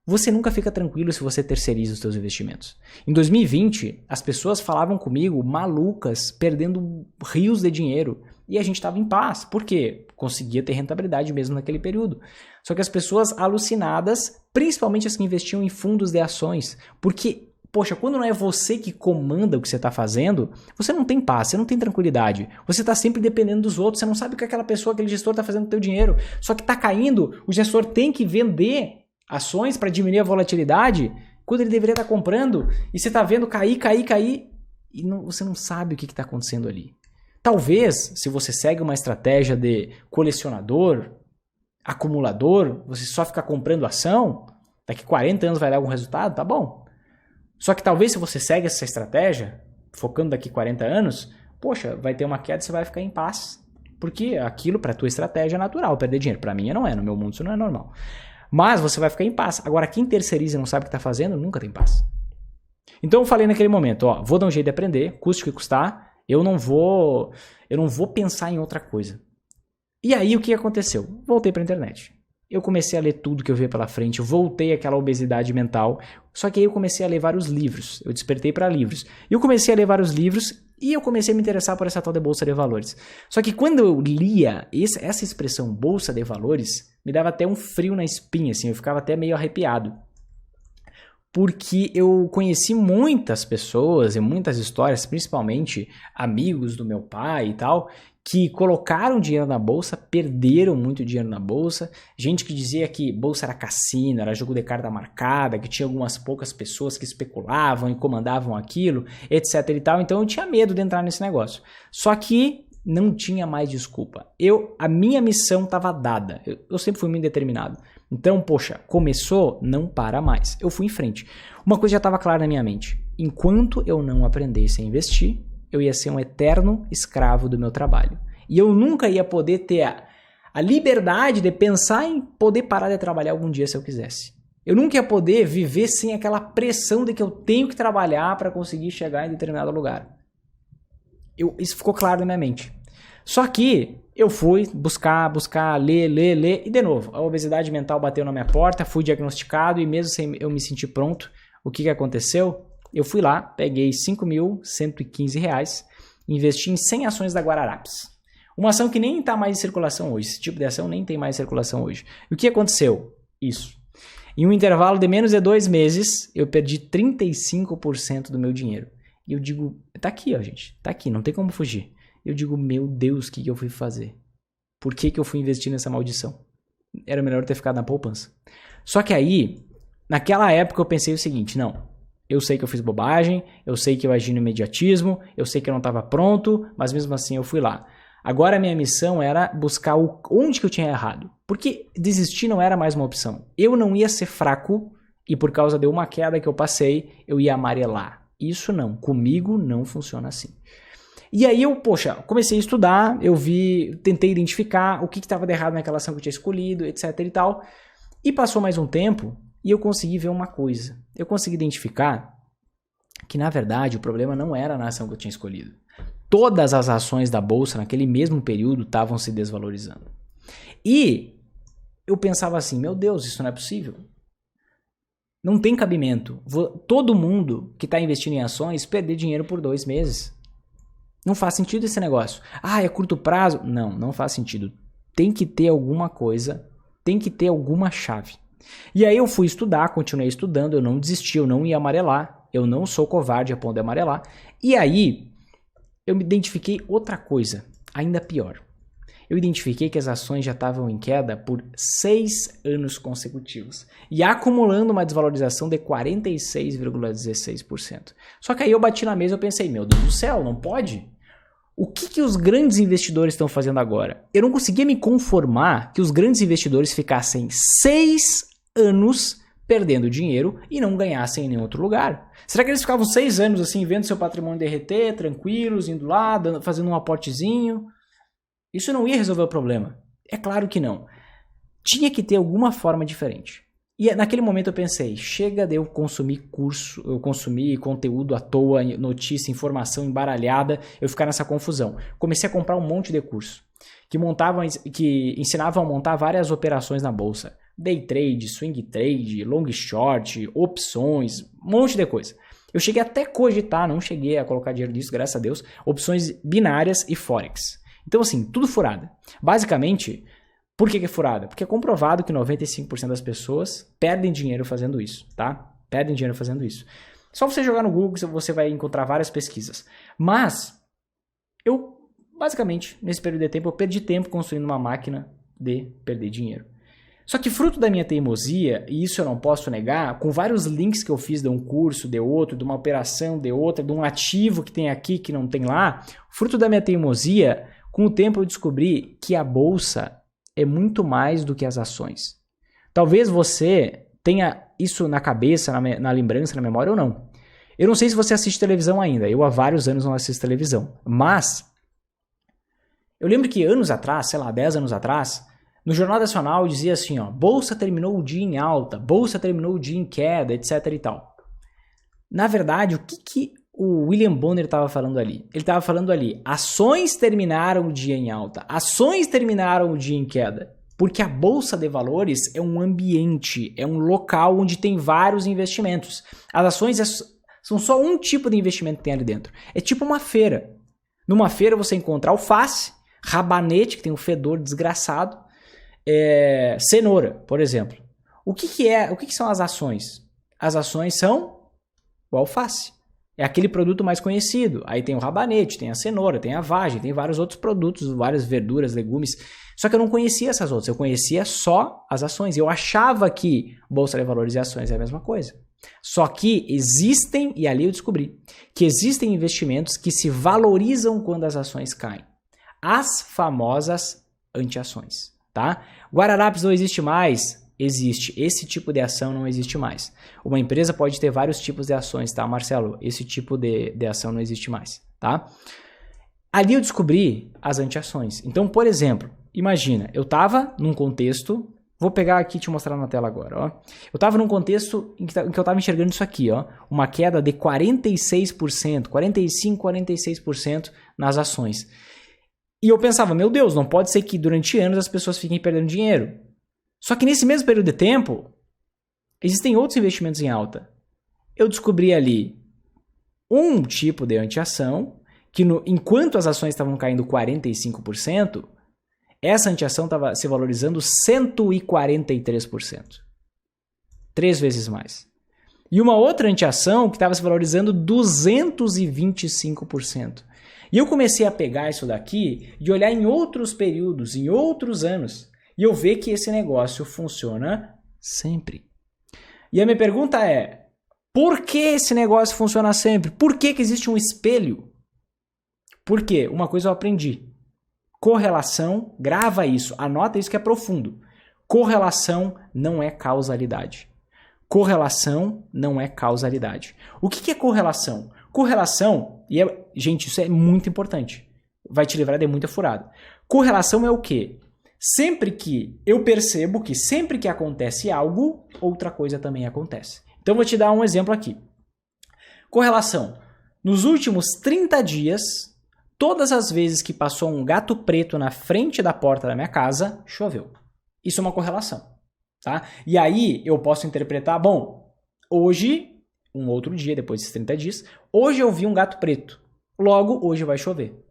você nunca fica tranquilo se você terceiriza os seus investimentos. Em 2020, as pessoas falavam comigo malucas, perdendo rios de dinheiro, e a gente estava em paz. Por quê? Conseguia ter rentabilidade mesmo naquele período. Só que as pessoas alucinadas, principalmente as que investiam em fundos de ações, porque poxa, quando não é você que comanda o que você está fazendo, você não tem paz, você não tem tranquilidade. Você está sempre dependendo dos outros, você não sabe o que aquela pessoa, aquele gestor está fazendo com o teu dinheiro. Só que está caindo, o gestor tem que vender ações para diminuir a volatilidade, quando ele deveria estar comprando, e você está vendo cair, e você não sabe o que está acontecendo ali. Talvez, se você segue uma estratégia de colecionador, acumulador, você só ficar comprando ação, daqui 40 anos vai dar algum resultado, tá bom. Só que talvez se você segue essa estratégia, focando daqui 40 anos, poxa, vai ter uma queda e você vai ficar em paz. Porque aquilo para a tua estratégia é natural, perder dinheiro. Para mim não é, no meu mundo isso não é normal. Mas você vai ficar em paz. Agora, quem terceiriza e não sabe o que está fazendo, nunca tem paz. Então eu falei naquele momento, vou dar um jeito de aprender, custe o que custar, eu não vou pensar em outra coisa. E aí o que aconteceu? Voltei para a internet. Eu comecei a ler tudo que eu via pela frente, eu voltei àquela obesidade mental, só que aí eu comecei a ler vários livros, eu despertei para livros. Eu comecei a ler vários livros e eu comecei a me interessar por essa tal de Bolsa de Valores. Só que quando eu lia essa expressão Bolsa de Valores, me dava até um frio na espinha, assim, eu ficava até meio arrepiado. Porque eu conheci muitas pessoas e muitas histórias, principalmente amigos do meu pai e tal, que colocaram dinheiro na bolsa, perderam muito dinheiro na bolsa, gente que dizia que bolsa era cassino, era jogo de carta marcada, que tinha algumas poucas pessoas que especulavam e comandavam aquilo, etc e tal, então eu tinha medo de entrar nesse negócio. Só que não tinha mais desculpa. A minha missão estava dada, eu sempre fui muito determinado. Então, poxa, começou, não para mais. Eu fui em frente. Uma coisa já estava clara na minha mente. Enquanto eu não aprendesse a investir, eu ia ser um eterno escravo do meu trabalho. E eu nunca ia poder ter a liberdade de pensar em poder parar de trabalhar algum dia se eu quisesse. Eu nunca ia poder viver sem aquela pressão de que eu tenho que trabalhar para conseguir chegar em determinado lugar. Isso ficou claro na minha mente. Só que eu fui buscar, ler, e de novo, a obesidade mental bateu na minha porta, fui diagnosticado e mesmo sem eu me sentir pronto, o que aconteceu? Eu fui lá, peguei R$5.115, investi em 100 ações da Guararapes. Uma ação que nem está mais em circulação hoje, esse tipo de ação nem tem mais circulação hoje. E o que aconteceu? Isso. Em um intervalo de menos de 2 meses, eu perdi 35% do meu dinheiro. E eu digo, tá aqui, ó, gente, tá aqui, não tem como fugir. Eu digo, meu Deus, o que eu fui fazer? Por que eu fui investir nessa maldição? Era melhor ter ficado na poupança. Só que aí, naquela época eu pensei o seguinte, não, eu sei que eu fiz bobagem, eu sei que eu agi no imediatismo, eu sei que eu não estava pronto, mas mesmo assim eu fui lá. Agora a minha missão era buscar onde que eu tinha errado. Porque desistir não era mais uma opção. Eu não ia ser fraco e por causa de uma queda que eu passei, eu ia amarelar. Isso não, comigo não funciona assim. E aí eu, comecei a estudar, tentei identificar o que estava de errado naquela ação que eu tinha escolhido, etc e tal. E passou mais um tempo e eu consegui ver uma coisa. Eu consegui identificar que, na verdade, o problema não era na ação que eu tinha escolhido. Todas as ações da bolsa naquele mesmo período estavam se desvalorizando. E eu pensava assim, meu Deus, isso não é possível. Não tem cabimento. Todo mundo que está investindo em ações perder dinheiro por 2 meses. Não faz sentido esse negócio. É curto prazo? Não faz sentido. Tem que ter alguma coisa, tem que ter alguma chave. E aí eu fui estudar, continuei estudando, eu não desisti, eu não ia amarelar, eu não sou covarde a ponto de amarelar. E aí eu me identifiquei outra coisa, ainda pior. Eu identifiquei que as ações já estavam em queda por 6 anos consecutivos e acumulando uma desvalorização de 46,16%. Só que aí eu bati na mesa e pensei, meu Deus do céu, não pode? O que os grandes investidores estão fazendo agora? Eu não conseguia me conformar que os grandes investidores ficassem 6 anos perdendo dinheiro e não ganhassem em nenhum outro lugar. Será que eles ficavam 6 anos assim, vendo seu patrimônio derreter, tranquilos, indo lá, fazendo um aportezinho? Isso não ia resolver o problema. É claro que não. Tinha que ter alguma forma diferente. E naquele momento eu pensei, chega de eu consumir conteúdo à toa, notícia, informação embaralhada, eu ficar nessa confusão. Comecei a comprar um monte de curso que ensinavam a montar várias operações na bolsa. Day trade, swing trade, long short, opções, um monte de coisa. Eu cheguei até a cogitar, não cheguei a colocar dinheiro nisso, graças a Deus, opções binárias e forex. Então assim, tudo furada. Basicamente, por que é furada? Porque é comprovado que 95% das pessoas perdem dinheiro fazendo isso, tá? Perdem dinheiro fazendo isso. Só você jogar no Google, você vai encontrar várias pesquisas. Mas, basicamente, nesse período de tempo, eu perdi tempo construindo uma máquina de perder dinheiro. Só que fruto da minha teimosia, e isso eu não posso negar, com vários links que eu fiz de um curso, de outro, de uma operação, de outra, de um ativo que tem aqui, que não tem lá, fruto da minha teimosia, com o tempo eu descobri que a bolsa é muito mais do que as ações. Talvez você tenha isso na cabeça, na lembrança, na memória ou não. Eu não sei se você assiste televisão ainda. Eu há vários anos não assisto televisão. Mas eu lembro que anos atrás, 10 anos atrás, no Jornal Nacional dizia assim, bolsa terminou o dia em alta, bolsa terminou o dia em queda, etc e tal. Na verdade, o que o William Bonner estava falando ali? Ele estava falando ali, ações terminaram o dia em alta, ações terminaram o dia em queda. Porque a Bolsa de Valores é um ambiente, é um local onde tem vários investimentos. As ações são só um tipo de investimento que tem ali dentro. É tipo uma feira. Numa feira você encontra alface, rabanete, que tem um fedor desgraçado, cenoura, por exemplo. O que são as ações? As ações são o alface. É aquele produto mais conhecido. Aí tem o rabanete, tem a cenoura, tem a vagem, tem vários outros produtos, várias verduras, legumes. Só que eu não conhecia essas outras, eu conhecia só as ações. Eu achava que Bolsa de Valores e ações é a mesma coisa. Só que existem, e ali eu descobri, que existem investimentos que se valorizam quando as ações caem. As famosas anti-ações, tá? Guararapes não existe mais. existe. Esse tipo de ação não existe mais. Uma empresa pode ter vários tipos de ações, tá, Marcelo? Esse tipo de ação não existe mais, tá? Ali eu descobri as anti-ações. Então, por exemplo, imagina, eu estava num contexto... Vou pegar aqui e te mostrar na tela agora, ó. Eu estava num contexto em que eu estava enxergando isso aqui, ó. Uma queda de 46%, 45%, 46% nas ações. E eu pensava, meu Deus, não pode ser que durante anos as pessoas fiquem perdendo dinheiro. Só que nesse mesmo período de tempo, existem outros investimentos em alta. Eu descobri ali um tipo de anti-ação que enquanto as ações estavam caindo 45%, essa anti-ação estava se valorizando 143%. 3 vezes mais. E uma outra anti-ação que estava se valorizando 225%. E eu comecei a pegar isso daqui e olhar em outros períodos, em outros anos. E eu ver que esse negócio funciona sempre. E a minha pergunta é, por que esse negócio funciona sempre? Por que existe um espelho? Por quê? Uma coisa eu aprendi. Correlação, grava isso, anota isso que é profundo. Correlação não é causalidade. Correlação não é causalidade. O que é correlação? Correlação, gente, isso é muito importante. Vai te livrar de muita furada. Correlação é o quê? Sempre que eu percebo que sempre que acontece algo, outra coisa também acontece. Então vou te dar um exemplo aqui. Correlação. Nos últimos 30 dias... Todas as vezes que passou um gato preto na frente da porta da minha casa, choveu. Isso é uma correlação, tá? E aí eu posso interpretar, bom, hoje, um outro dia, depois desses 30 dias, hoje eu vi um gato preto. Logo, hoje vai chover.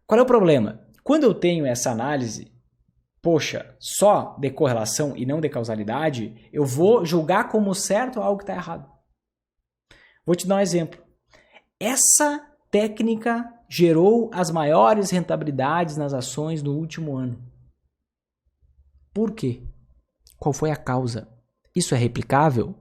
Qual é o problema? Quando eu tenho essa análise, poxa, só de correlação e não de causalidade, eu vou julgar como certo algo que está errado. Vou te dar um exemplo. Essa técnica gerou as maiores rentabilidades nas ações no último ano. Por quê? Qual foi a causa? Isso é replicável?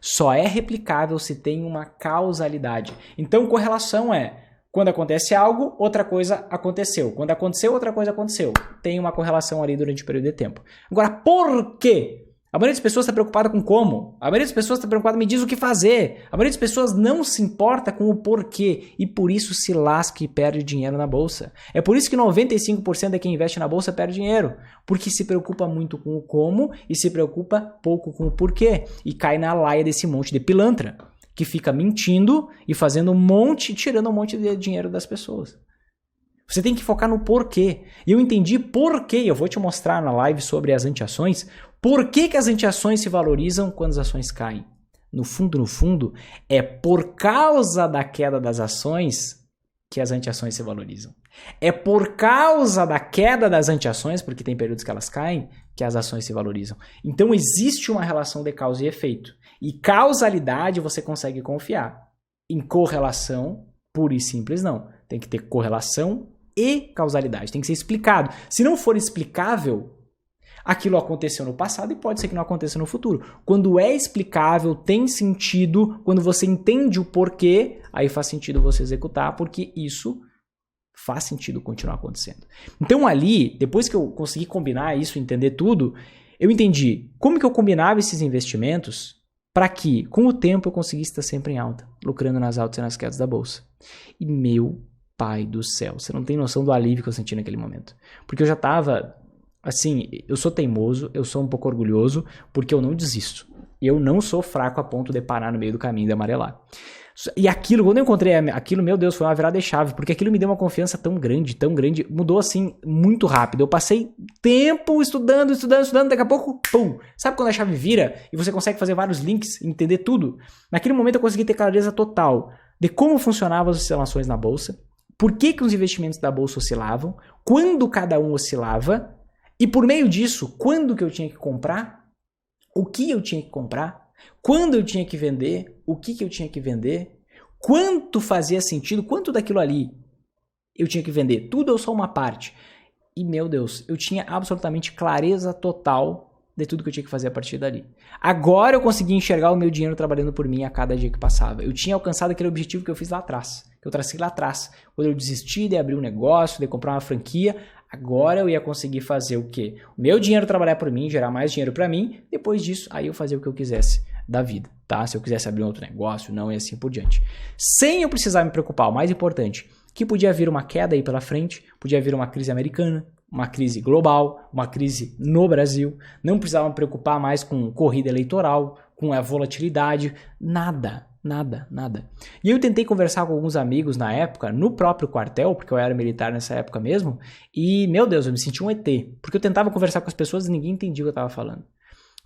Só é replicável se tem uma causalidade. Então, correlação é quando acontece algo, outra coisa aconteceu. Quando aconteceu, outra coisa aconteceu. Tem uma correlação ali durante o período de tempo. Agora, por quê? A maioria das pessoas está preocupada com como. A maioria das pessoas está preocupada, me diz o que fazer. A maioria das pessoas não se importa com o porquê. E por isso se lasca e perde dinheiro na bolsa. É por isso que 95% de quem investe na bolsa perde dinheiro. Porque se preocupa muito com o como e se preocupa pouco com o porquê. E cai na laia desse monte de pilantra. Que fica mentindo e fazendo tirando um monte de dinheiro das pessoas. Você tem que focar no porquê. E eu entendi porquê. Eu vou te mostrar na live sobre as anti-ações. Por que as anti-ações se valorizam quando as ações caem? No fundo, é por causa da queda das ações que as anti-ações se valorizam. É por causa da queda das anti-ações, porque tem períodos que elas caem, que as ações se valorizam. Então existe uma relação de causa e efeito. E causalidade você consegue confiar. Em correlação, pura e simples, não. Tem que ter correlação e causalidade. Tem que ser explicado. Se não for explicável, aquilo aconteceu no passado e pode ser que não aconteça no futuro. Quando é explicável, tem sentido, quando você entende o porquê, aí faz sentido você executar, porque isso faz sentido continuar acontecendo. Então ali, depois que eu consegui combinar isso, entender tudo, eu entendi como que eu combinava esses investimentos para que, com o tempo, eu conseguisse estar sempre em alta, lucrando nas altas e nas quedas da bolsa. E meu pai do céu, você não tem noção do alívio que eu senti naquele momento. Porque eu já estava... Assim, eu sou teimoso, eu sou um pouco orgulhoso, porque eu não desisto. Eu não sou fraco a ponto de parar no meio do caminho e de amarelar. E aquilo, quando eu encontrei aquilo, meu Deus, foi uma virada de chave, porque aquilo me deu uma confiança tão grande, mudou assim, muito rápido. Eu passei tempo estudando, daqui a pouco, pum! Sabe quando a chave vira e você consegue fazer vários links, entender tudo? Naquele momento eu consegui ter clareza total de como funcionavam as oscilações na bolsa, por que os investimentos da bolsa oscilavam, quando cada um oscilava, e por meio disso, quando que eu tinha que comprar, o que eu tinha que comprar, quando eu tinha que vender, o que eu tinha que vender, quanto fazia sentido, quanto daquilo ali eu tinha que vender, tudo ou só uma parte. E, meu Deus, eu tinha absolutamente clareza total de tudo que eu tinha que fazer a partir dali. Agora eu consegui enxergar o meu dinheiro trabalhando por mim a cada dia que passava. Eu tinha alcançado aquele objetivo que eu fiz lá atrás, que eu tracei lá atrás. Quando eu desisti de abrir um negócio, de comprar uma franquia, Agora eu ia conseguir fazer o quê? O meu dinheiro trabalhar por mim, gerar mais dinheiro para mim. Depois disso, aí eu fazia o que eu quisesse da vida, tá? Se eu quisesse abrir um outro negócio, não, e assim por diante. Sem eu precisar me preocupar, o mais importante, que podia vir uma queda aí pela frente, podia vir uma crise americana, uma crise global, uma crise no Brasil. Não precisava me preocupar mais com corrida eleitoral, com a volatilidade, nada. E eu tentei conversar com alguns amigos na época, no próprio quartel, porque eu era militar nessa época mesmo, e, meu Deus, eu me senti um ET, porque eu tentava conversar com as pessoas e ninguém entendia o que eu estava falando.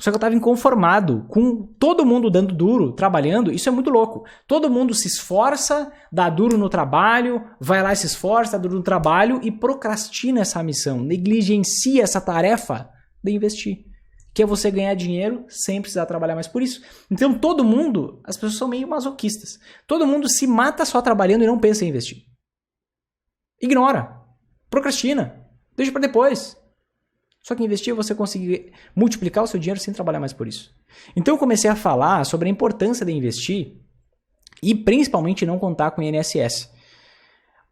Só que eu estava inconformado com todo mundo dando duro, trabalhando. Isso é muito louco. Todo mundo se esforça, dá duro no trabalho, vai lá e se esforça, dá duro no trabalho e procrastina essa missão, negligencia essa tarefa de investir, que é você ganhar dinheiro sem precisar trabalhar mais por isso. Então todo mundo, as pessoas são meio masoquistas. Todo mundo se mata só trabalhando e não pensa em investir. Ignora, procrastina, deixa para depois. Só que investir você conseguir multiplicar o seu dinheiro sem trabalhar mais por isso. Então eu comecei a falar sobre a importância de investir e principalmente não contar com o INSS.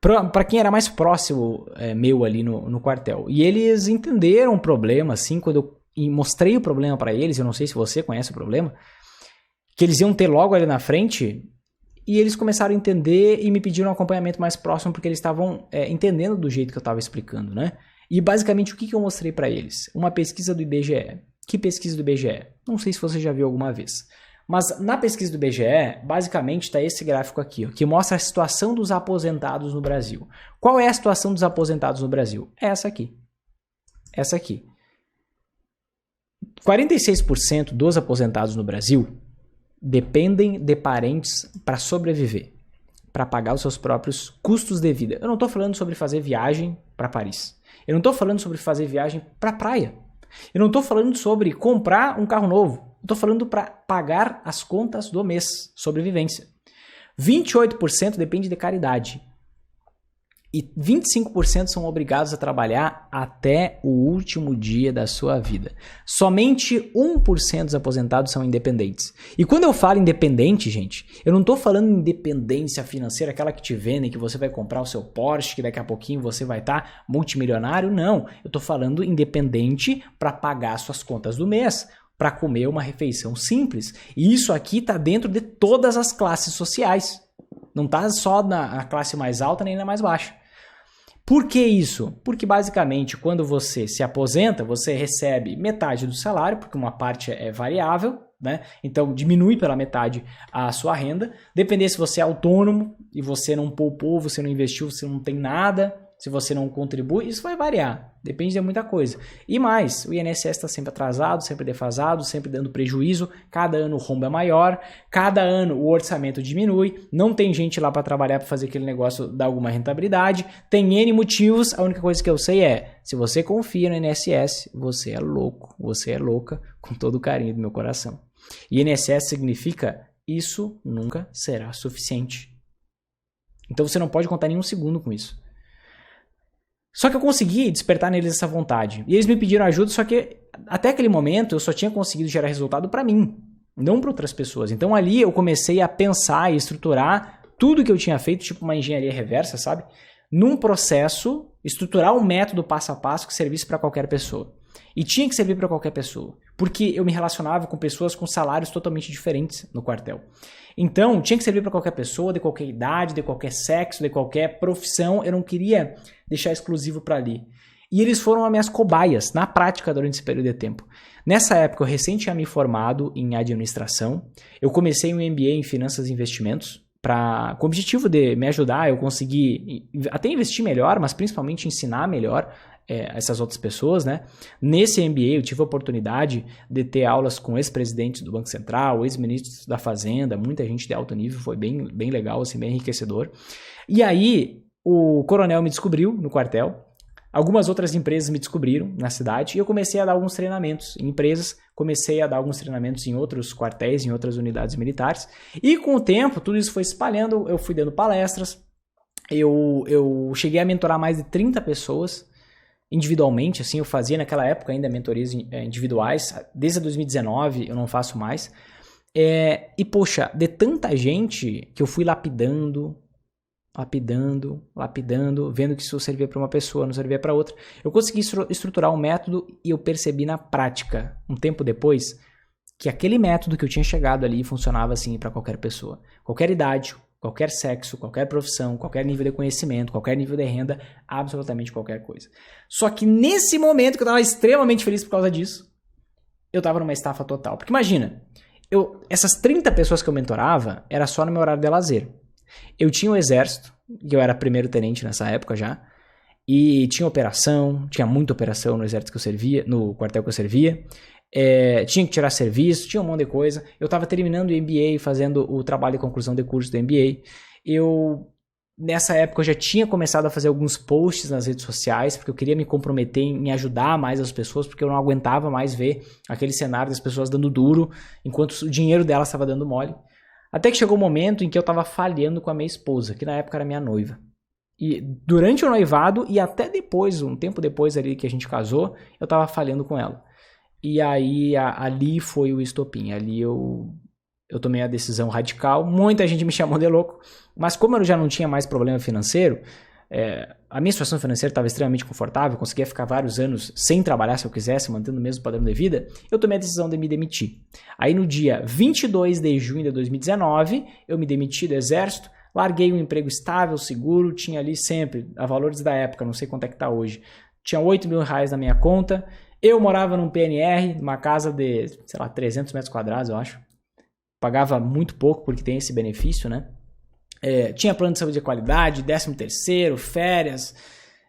Para quem era mais próximo meu ali no quartel. E eles entenderam o problema, assim, quando eu mostrei o problema para eles, eu não sei se você conhece o problema, que eles iam ter logo ali na frente, e eles começaram a entender e me pediram um acompanhamento mais próximo porque eles estavam entendendo do jeito que eu estava explicando, né? E basicamente o que eu mostrei para eles? Uma pesquisa do IBGE. Que pesquisa do IBGE? Não sei se você já viu alguma vez. Mas na pesquisa do IBGE, basicamente está esse gráfico aqui, ó, que mostra a situação dos aposentados no Brasil. Qual é a situação dos aposentados no Brasil? É essa aqui. Essa aqui. 46% dos aposentados no Brasil dependem de parentes para sobreviver, para pagar os seus próprios custos de vida. Eu não estou falando sobre fazer viagem para Paris. Eu não estou falando sobre fazer viagem para praia. Eu não estou falando sobre comprar um carro novo. Estou falando para pagar as contas do mês, sobrevivência. 28% depende de caridade. E 25% são obrigados a trabalhar até o último dia da sua vida. Somente 1% dos aposentados são independentes. E quando eu falo independente, gente, eu não estou falando independência financeira, aquela que te vendem, que você vai comprar o seu Porsche, que daqui a pouquinho você vai estar multimilionário. Não, eu estou falando independente para pagar suas contas do mês, para comer uma refeição simples. E isso aqui está dentro de todas as classes sociais. Não está só na classe mais alta nem na mais baixa. Por que isso? Porque basicamente quando você se aposenta, você recebe metade do salário, porque uma parte é variável, né? Então diminui pela metade a sua renda. Depender se você é autônomo e você não poupou, você não investiu, você não tem nada, se você não contribui, isso vai variar. Depende de muita coisa. E mais, o INSS está sempre atrasado, sempre defasado, sempre dando prejuízo. Cada ano o rombo é maior, cada ano o orçamento diminui, não tem gente lá para trabalhar para fazer aquele negócio dar alguma rentabilidade. Tem N motivos, a única coisa que eu sei é, se você confia no INSS, você é louco, você é louca, com todo o carinho do meu coração. E INSS significa, isso nunca será suficiente. Então você não pode contar nenhum segundo com isso. Só que eu consegui despertar neles essa vontade. E eles me pediram ajuda, só que até aquele momento eu só tinha conseguido gerar resultado para mim, não para outras pessoas. Então ali eu comecei a pensar e estruturar tudo que eu tinha feito, tipo uma engenharia reversa, sabe? Num processo, estruturar um método passo a passo que servisse para qualquer pessoa. E tinha que servir para qualquer pessoa, porque eu me relacionava com pessoas com salários totalmente diferentes no quartel. Então, tinha que servir para qualquer pessoa, de qualquer idade, de qualquer sexo, de qualquer profissão. Eu não queria deixar exclusivo para ali. E eles foram as minhas cobaias, na prática, durante esse período de tempo. Nessa época, eu recém tinha me formado em administração. Eu comecei um MBA em finanças e investimentos, com o objetivo de me ajudar, eu consegui até investir melhor, mas principalmente ensinar melhor essas outras pessoas, né? Nesse MBA eu tive a oportunidade de ter aulas com ex-presidentes do Banco Central, ex-ministros da Fazenda, muita gente de alto nível, foi bem, bem legal, assim, bem enriquecedor. E aí o coronel me descobriu no quartel, algumas outras empresas me descobriram na cidade e eu comecei a dar alguns treinamentos em empresas, comecei a dar alguns treinamentos em outros quartéis, em outras unidades militares e com o tempo tudo isso foi espalhando, eu fui dando palestras, eu cheguei a mentorar mais de 30 pessoas individualmente, assim, eu fazia naquela época ainda mentorias individuais, desde 2019 eu não faço mais, e poxa, de tanta gente que eu fui lapidando, lapidando, vendo que isso servia para uma pessoa, não servia para outra. Eu consegui estruturar um método e eu percebi na prática, um tempo depois, que aquele método que eu tinha chegado ali funcionava assim para qualquer pessoa. Qualquer idade, qualquer sexo, qualquer profissão, qualquer nível de conhecimento, qualquer nível de renda, absolutamente qualquer coisa. Só que nesse momento que eu estava extremamente feliz por causa disso, eu estava numa estafa total. Porque imagina, essas 30 pessoas que eu mentorava, era só no meu horário de lazer. Eu tinha o exército, que eu era primeiro tenente nessa época já, e tinha operação, tinha muita operação no exército que eu servia, no quartel que eu servia, tinha que tirar serviço, tinha um monte de coisa. Eu estava terminando o MBA, fazendo o trabalho de conclusão de curso do MBA. Nessa época, eu já tinha começado a fazer alguns posts nas redes sociais, porque eu queria me comprometer em ajudar mais as pessoas, porque eu não aguentava mais ver aquele cenário das pessoas dando duro, enquanto o dinheiro delas estava dando mole. Até que chegou um momento em que eu estava falhando com a minha esposa, que na época era minha noiva. E durante o noivado e até depois, um tempo depois ali que a gente casou, eu estava falhando com ela. E aí ali foi o estopim, ali eu tomei a decisão radical. Muita gente me chamou de louco, mas como eu já não tinha mais problema financeiro, a minha situação financeira estava extremamente confortável, eu conseguia ficar vários anos sem trabalhar se eu quisesse, mantendo o mesmo padrão de vida, eu tomei a decisão de me demitir. Aí no dia 22 de junho de 2019, eu me demiti do exército, larguei um emprego estável, seguro, tinha ali sempre, a valores da época, não sei quanto é que está hoje, tinha R$8.000 na minha conta, eu morava num PNR, numa casa de, 300 metros quadrados, eu acho. Pagava muito pouco, porque tem esse benefício, né? Tinha plano de saúde de qualidade, 13º, férias,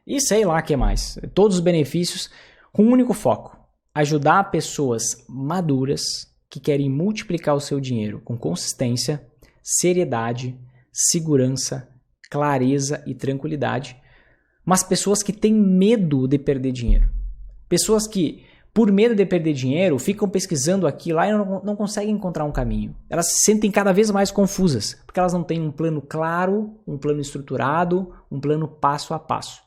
e sei lá o que mais. Todos os benefícios com um único foco. Ajudar pessoas maduras que querem multiplicar o seu dinheiro com consistência, seriedade, segurança, clareza e tranquilidade. Mas pessoas que têm medo de perder dinheiro. Pessoas que, por medo de perder dinheiro, ficam pesquisando aqui lá e não conseguem encontrar um caminho. Elas se sentem cada vez mais confusas, porque elas não têm um plano claro, um plano estruturado, um plano passo a passo.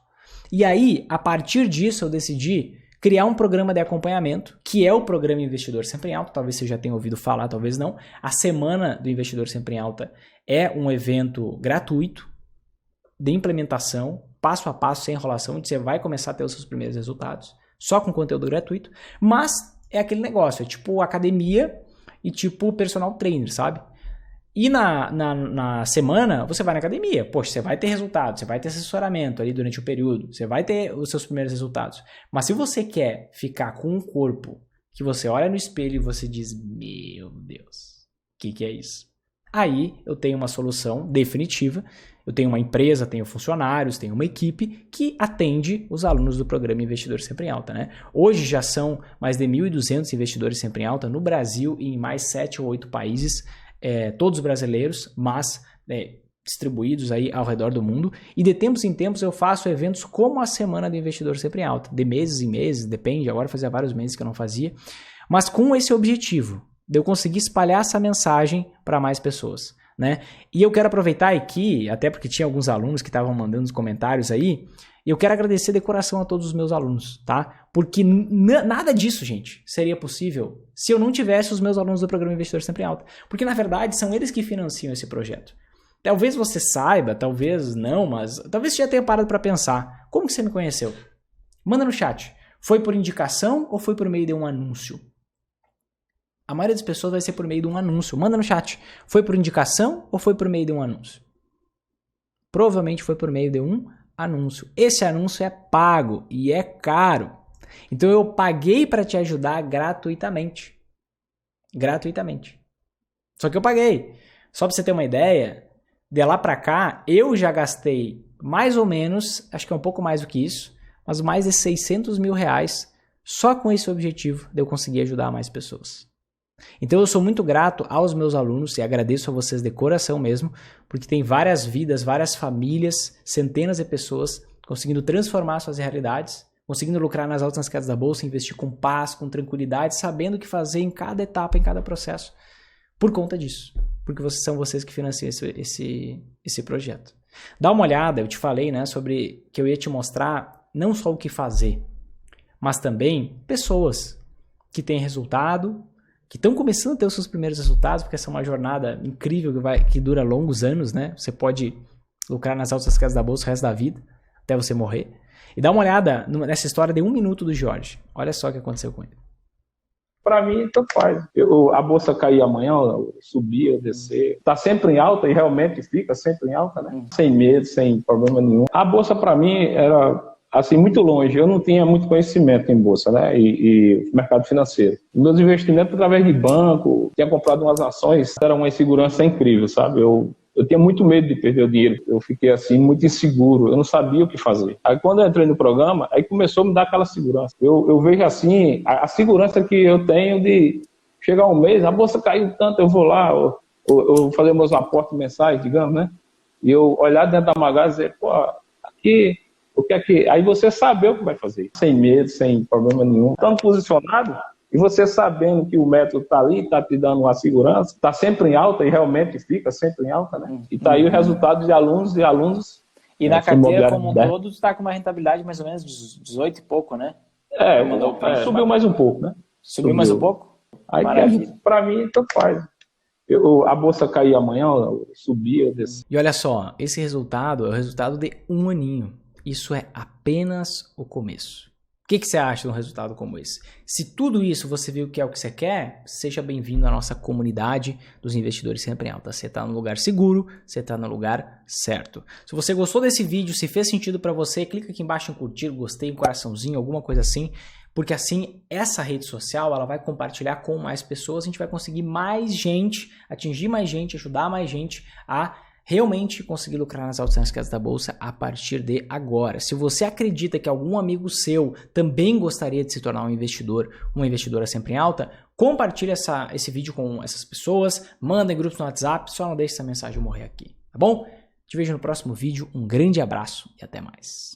E aí, a partir disso, eu decidi criar um programa de acompanhamento, que é o Programa Investidor Sempre em Alta. Talvez você já tenha ouvido falar, talvez não. A Semana do Investidor Sempre em Alta é um evento gratuito de implementação, passo a passo, sem enrolação, onde você vai começar a ter os seus primeiros resultados. Só com conteúdo gratuito, mas é aquele negócio, é tipo academia e tipo personal trainer, sabe? E na semana, você vai na academia, poxa, você vai ter resultado, você vai ter assessoramento ali durante o período, você vai ter os seus primeiros resultados. Mas se você quer ficar com um corpo que você olha no espelho e você diz, meu Deus, o que é isso? Aí eu tenho uma solução definitiva. Eu tenho uma empresa, tenho funcionários, tenho uma equipe que atende os alunos do programa Investidor Sempre em Alta, né? Hoje já são mais de 1.200 investidores sempre em alta no Brasil e em mais 7 ou 8 países, todos brasileiros, mas distribuídos aí ao redor do mundo. E de tempos em tempos eu faço eventos como a Semana do Investidor Sempre em Alta, de meses em meses, depende, agora fazia vários meses que eu não fazia, mas com esse objetivo, de eu conseguir espalhar essa mensagem para mais pessoas. Né? E eu quero aproveitar aqui, até porque tinha alguns alunos que estavam mandando os comentários aí, e eu quero agradecer de coração a todos os meus alunos, tá? Porque nada disso, gente, seria possível se eu não tivesse os meus alunos do Programa Investidor Sempre em Alta. Porque, na verdade, são eles que financiam esse projeto. Talvez você saiba, talvez não, mas talvez você já tenha parado para pensar. Como que você me conheceu? Manda no chat. Foi por indicação ou foi por meio de um anúncio? A maioria das pessoas vai ser por meio de um anúncio. Manda no chat. Foi por indicação ou foi por meio de um anúncio? Provavelmente foi por meio de um anúncio. Esse anúncio é pago e é caro. Então eu paguei para te ajudar gratuitamente. Gratuitamente. Só que eu paguei. Só para você ter uma ideia, de lá para cá eu já gastei mais ou menos, acho que é um pouco mais do que isso, mas mais de R$600 mil só com esse objetivo de eu conseguir ajudar mais pessoas. Então eu sou muito grato aos meus alunos e agradeço a vocês de coração mesmo, porque tem várias vidas, várias famílias, centenas de pessoas conseguindo transformar suas realidades, conseguindo lucrar nas altas e nas quedas da bolsa, investir com paz, com tranquilidade, sabendo o que fazer em cada etapa, em cada processo, por conta disso, porque são vocês que financiam esse projeto. Dá uma olhada, eu te falei, né, sobre que eu ia te mostrar não só o que fazer, mas também pessoas que têm resultado, que estão começando a ter os seus primeiros resultados, porque essa é uma jornada incrível que dura longos anos, né? Você pode lucrar nas altas quedas da bolsa o resto da vida, até você morrer. E dá uma olhada nessa história de 1 minuto do Jorge. Olha só o que aconteceu com ele. Para mim, tanto faz. A bolsa cair amanhã, subir ou descer. Está sempre em alta e realmente fica sempre em alta, né? Sem medo, sem problema nenhum. A bolsa, para mim, era assim, muito longe. Eu não tinha muito conhecimento em bolsa, né? E mercado financeiro. Meus investimentos através de banco, tinha comprado umas ações, era uma insegurança incrível, sabe? Eu tinha muito medo de perder o dinheiro. Eu fiquei assim, muito inseguro. Eu não sabia o que fazer. Aí quando eu entrei no programa, aí começou a me dar aquela segurança. Eu vejo assim, a segurança que eu tenho de chegar um mês, a bolsa caiu tanto, eu vou lá, eu vou fazer meus aportes mensais, digamos, né? E eu olhar dentro da magazine e dizer, pô, aqui, o que é que... Aí você saber o que vai fazer. Sem medo, sem problema nenhum. Estando posicionado, e você sabendo que o método está ali, está te dando uma segurança, está sempre em alta e realmente fica sempre em alta, né? E está aí o resultado de alunos e alunos. E na carteira como um todo, está com uma rentabilidade mais ou menos de 18 e pouco, né? Subiu mais um pouco, né? Subiu mais um pouco? Aí, para mim, tanto faz. A bolsa cair amanhã, subir, eu descer. E olha só, esse resultado é o resultado de 1 aninho. Isso é apenas o começo. O que você acha de um resultado como esse? Se tudo isso você viu que é o que você quer, seja bem-vindo à nossa comunidade dos investidores sempre em alta. Você está no lugar seguro, você está no lugar certo. Se você gostou desse vídeo, se fez sentido para você, clica aqui embaixo em curtir, gostei, um coraçãozinho, alguma coisa assim, porque assim essa rede social ela vai compartilhar com mais pessoas, a gente vai conseguir mais gente, atingir mais gente, ajudar mais gente a realmente conseguir lucrar nas altas quedas da bolsa a partir de agora. Se você acredita que algum amigo seu também gostaria de se tornar um investidor, uma investidora sempre em alta, compartilhe esse vídeo com essas pessoas, manda em grupos no WhatsApp, só não deixe essa mensagem morrer aqui, tá bom? Te vejo no próximo vídeo, um grande abraço e até mais.